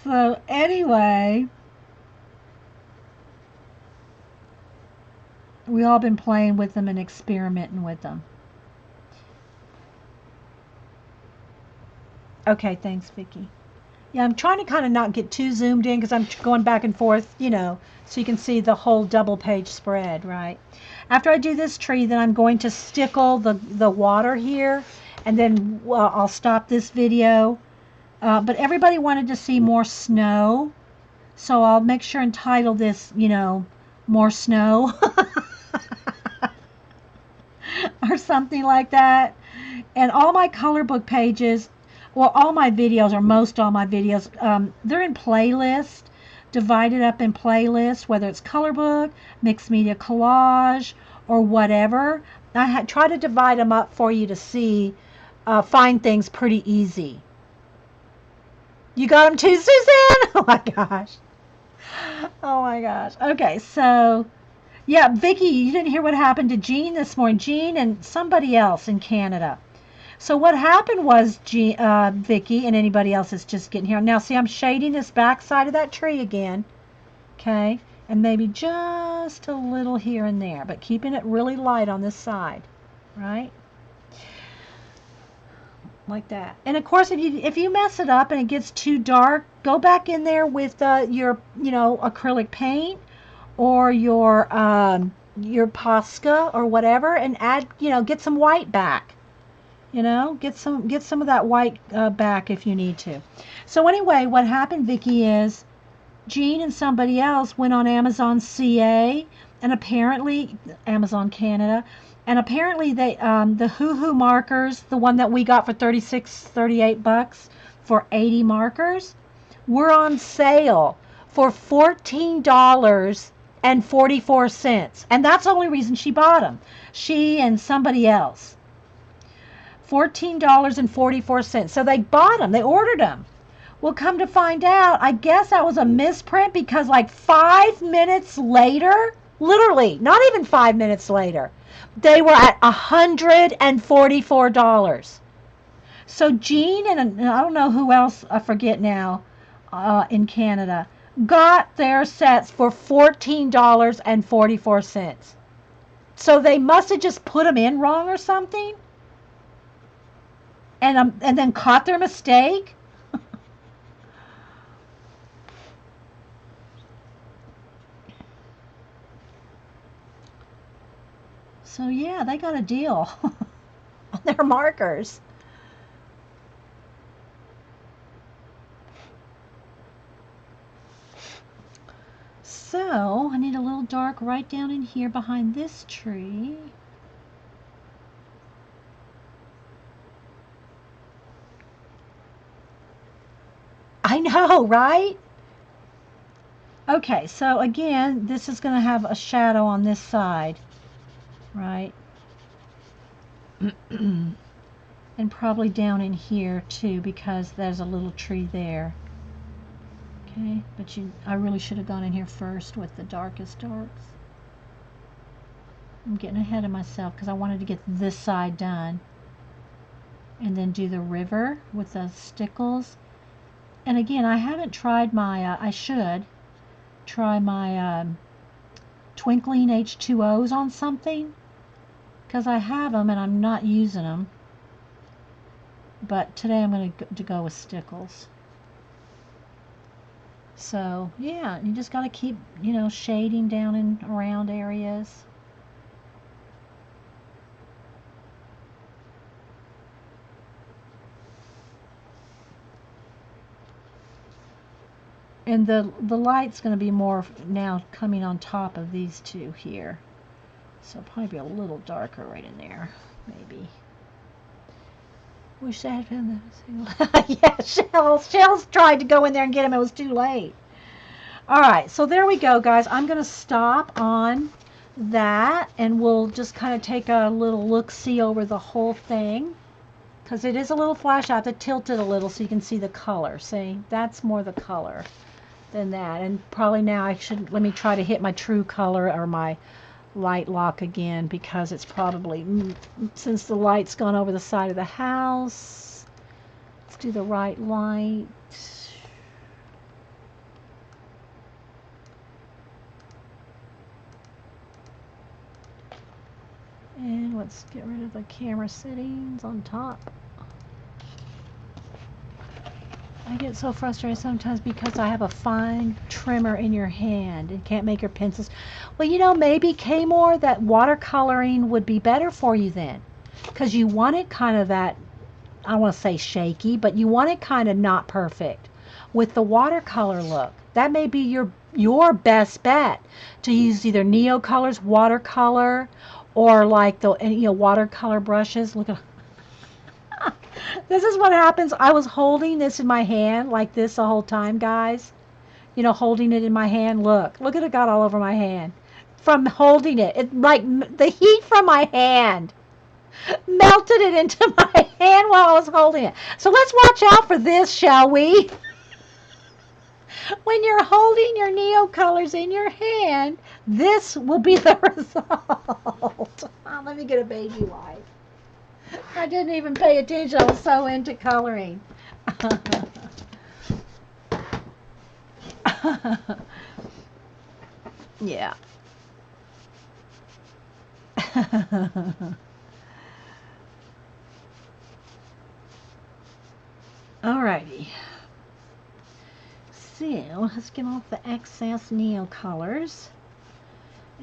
So anyway, we all been playing with them and experimenting with them. Okay, thanks, Vicki. Yeah, I'm trying to kind of not get too zoomed in because I'm going back and forth, so you can see the whole double page spread, right? After I do this tree, then I'm going to stickle the water here, and then I'll stop this video. But everybody wanted to see more snow, so I'll make sure and title this, more snow or something like that. And all my color book pages, well, all my videos, or most all my videos, they're in playlist, divided up in playlists, whether it's color book, mixed media collage, or whatever. I try to divide them up for you to see, find things pretty easy. You got them too, Suzanne? Oh my gosh. Oh my gosh. Okay, so yeah, Vicki, you didn't hear what happened to Jean this morning. Jean and somebody else in Canada. So what happened was, Vicki and anybody else that's just getting here. Now, see, I'm shading this back side of that tree again. Okay, and maybe just a little here and there, but keeping it really light on this side, right? Like that. And of course, if you mess it up and it gets too dark, go back in there with your acrylic paint or your Posca or whatever, and add get some white back. Get some of that white back if you need to. So anyway, what happened, Vicki, is Jean and somebody else went on Amazon CA and apparently Amazon Canada. And apparently they the Hoo-Hoo markers, the one that we got for $38 for 80 markers, were on sale for $14.44. And that's the only reason she bought them. She and somebody else. $14.44. So they bought them. They ordered them. Well, come to find out, I guess that was a misprint because like 5 minutes later, literally, not even 5 minutes later, they were at $144. So Jean and I don't know who else, I forget now, in Canada, got their sets for $14.44. So they must have just put them in wrong or something, and then caught their mistake. So yeah, they got a deal on their markers. So I need a little dark right down in here behind this tree. I know, right? Okay, so again, this is going to have a shadow on this side, right? And probably down in here too, because there's a little tree there. Okay, but I really should have gone in here first with the darkest darks. I'm getting ahead of myself because I wanted to get this side done. And then do the river with the stickles. And again, I haven't tried my, I should try my twinkling H2Os on something, because I have them and I'm not using them. But today I'm going to go with stickles. So yeah, you just got to keep, shading down in around areas. And the light's going to be more now coming on top of these two here. So probably be a little darker right in there, maybe. Wish I had been the yeah, Shells tried to go in there and get him. It was too late. All right, so there we go, guys. I'm going to stop on that, and we'll just kind of take a little look-see over the whole thing, because it is a little flash. I have to tilt it a little so you can see the color. See, that's more the color than that. And probably now let me try to hit my true color or my light lock again, because it's probably, since the light's gone over the side of the house, let's do the right light. And let's get rid of the camera settings on top. I get so frustrated sometimes because I have a fine trimmer in your hand and can't make your pencils. Well, maybe, Kmore, that watercoloring would be better for you then. Because you want it kind of that, I don't want to say shaky, but you want it kind of not perfect with the watercolor look. That may be your best bet, to use either Neocolors, watercolor, or like the watercolor brushes. Look at this is what happens. I was holding this in my hand like this the whole time, guys. Holding it in my hand. Look at it, got all over my hand from holding it. It like the heat from my hand melted it into my hand while I was holding it. So let's watch out for this, shall we? When you're holding your Neocolors in your hand, this will be the result. Oh, let me get a baby wipe. I didn't even pay attention. I was so into coloring. Yeah. Alrighty. So let's get off the excess Neocolors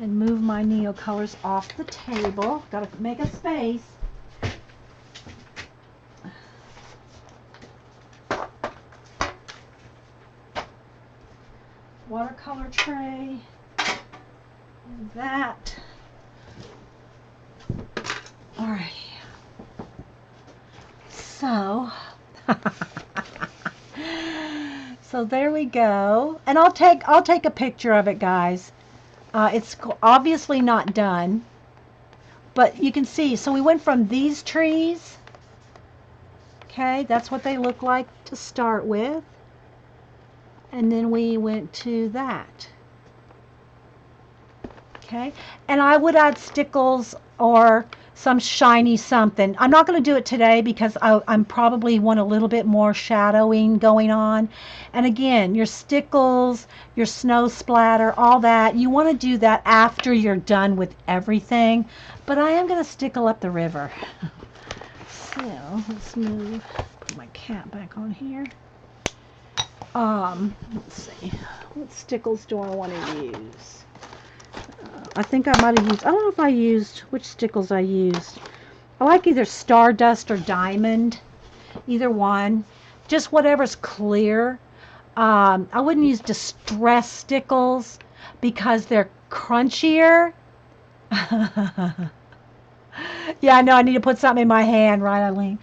and move my Neocolors off the table. Gotta make a space. Watercolor tray. And that. Alrighty. So. So there we go. And I'll take a picture of it, guys. It's obviously not done, but you can see. So we went from these trees. Okay, that's what they look like to start with. And then we went to that. Okay, and I would add stickles or some shiny something. I'm not going to do it today because I'm probably want a little bit more shadowing going on. And again, your stickles, your snow splatter, all that, you want to do that after you're done with everything. But I am going to stickle up the river. So let's move my cat back on here. Let's see, what stickles do I want to use? I think I might have used, I don't know if I used, which stickles I used. I like either Stardust or Diamond, either one, just whatever's clear. I wouldn't use Distress stickles because they're crunchier. Yeah, I know, I need to put something in my hand, right, Eileen?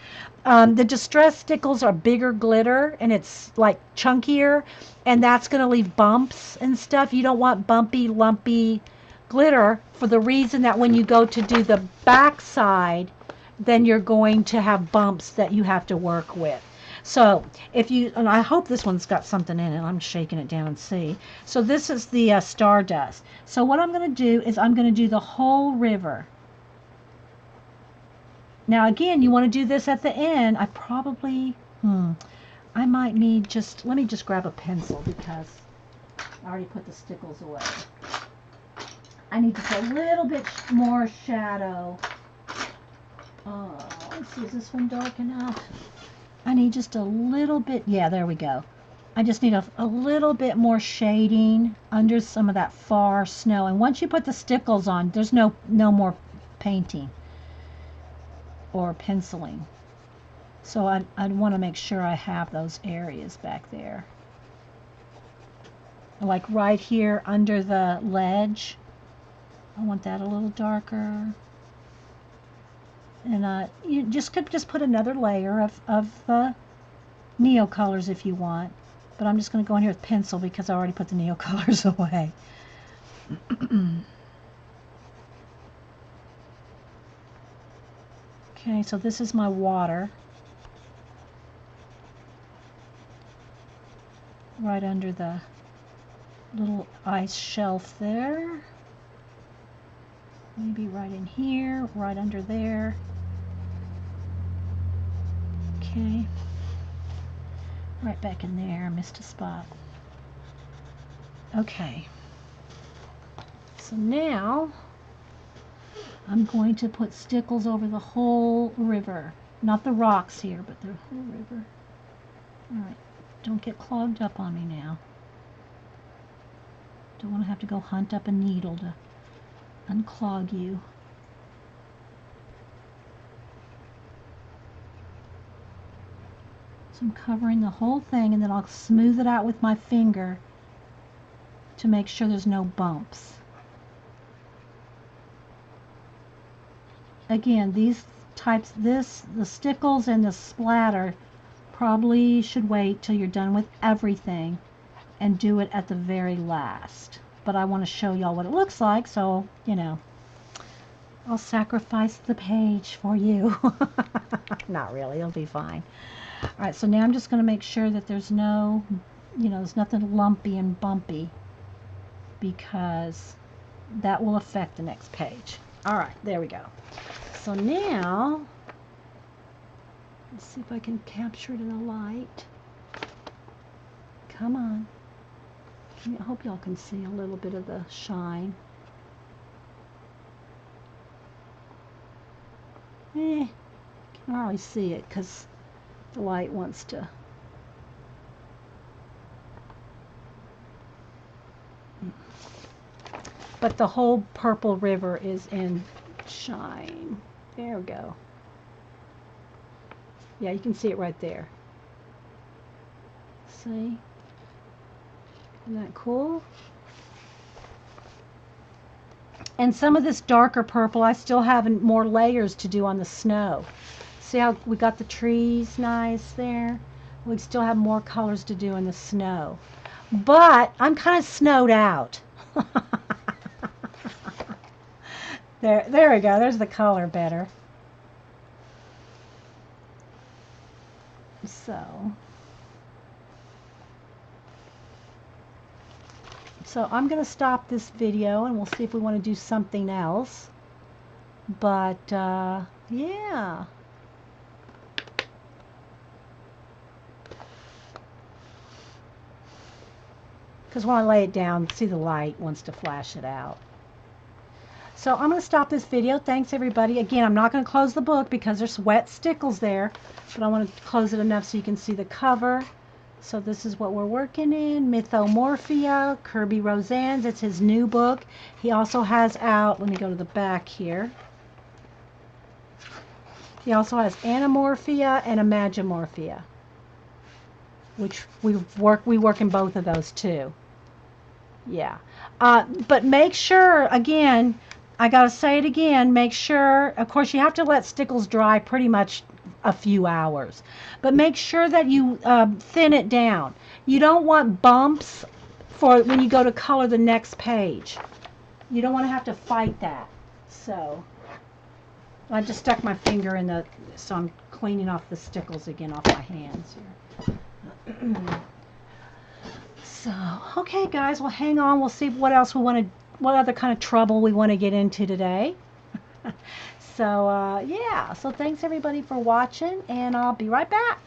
The Distress stickles are bigger glitter, and it's like chunkier, and that's going to leave bumps and stuff. You don't want bumpy, lumpy glitter, for the reason that when you go to do the back side, then you're going to have bumps that you have to work with. So and I hope this one's got something in it. I'm shaking it down and see. So this is the Stardust. So what I'm going to do is I'm going to do the whole river. Now again, you want to do this at the end. I probably, I might need let me just grab a pencil because I already put the stickles away. I need just a little bit more shadow. Let's see, is this one dark enough? I need just a little bit. Yeah, there we go. I just need a little bit more shading under some of that far snow. And once you put the stickles on, there's no more painting or penciling. So I'd want to make sure I have those areas back there. Like right here under the ledge. I want that a little darker. And you could just put another layer of the Neo colors if you want. But I'm just going to go in here with pencil because I already put the Neo colors away. Okay, so this is my water. Right under the little ice shelf there. Maybe right in here, right under there. Okay. Right back in there, I missed a spot. Okay. So now I'm going to put stickles over the whole river. Not the rocks here, but the whole river. Alright, don't get clogged up on me now. Don't want to have to go hunt up a needle to unclog you. So I'm covering the whole thing, and then I'll smooth it out with my finger to make sure there's no bumps. Again, these types, the stickles and the splatter probably should wait till you're done with everything and do it at the very last. But I want to show y'all what it looks like, so, you know, I'll sacrifice the page for you. Not really, it'll be fine. Alright, so now I'm just going to make sure that there's no, there's nothing lumpy and bumpy, because that will affect the next page. Alright, there we go. So now, let's see if I can capture it in the light. Come on. I hope y'all can see a little bit of the shine. Can't hardly see it because the light wants to. But the whole purple river is in shine. There we go. Yeah, you can see it right there. See? Isn't that cool? And some of this darker purple, I still have more layers to do on the snow. See how we got the trees nice there? We still have more colors to do in the snow. But I'm kind of snowed out. There we go. There's the color better. So I'm going to stop this video and we'll see if we want to do something else. But yeah. Because when I lay it down, see the light wants to flash it out. So I'm going to stop this video. Thanks, everybody. Again, I'm not going to close the book because there's wet stickles there. But I want to close it enough so you can see the cover. So this is what we're working in. Mythomorphia, Kerby Rosanes. It's his new book. He also has out, let me go to the back here. He also has Anamorphia and Imagimorphia, which we work in both of those too. Yeah. But make sure, again, I got to say it again, make sure, of course, you have to let stickles dry pretty much a few hours. But make sure that you thin it down. You don't want bumps for when you go to color the next page. You don't want to have to fight that. So I just stuck my finger in the, so I'm cleaning off the stickles again off my hands here. So, okay guys, well hang on, we'll see what else we want to, what other kind of trouble we want to get into today. So, yeah, so thanks everybody for watching, and I'll be right back.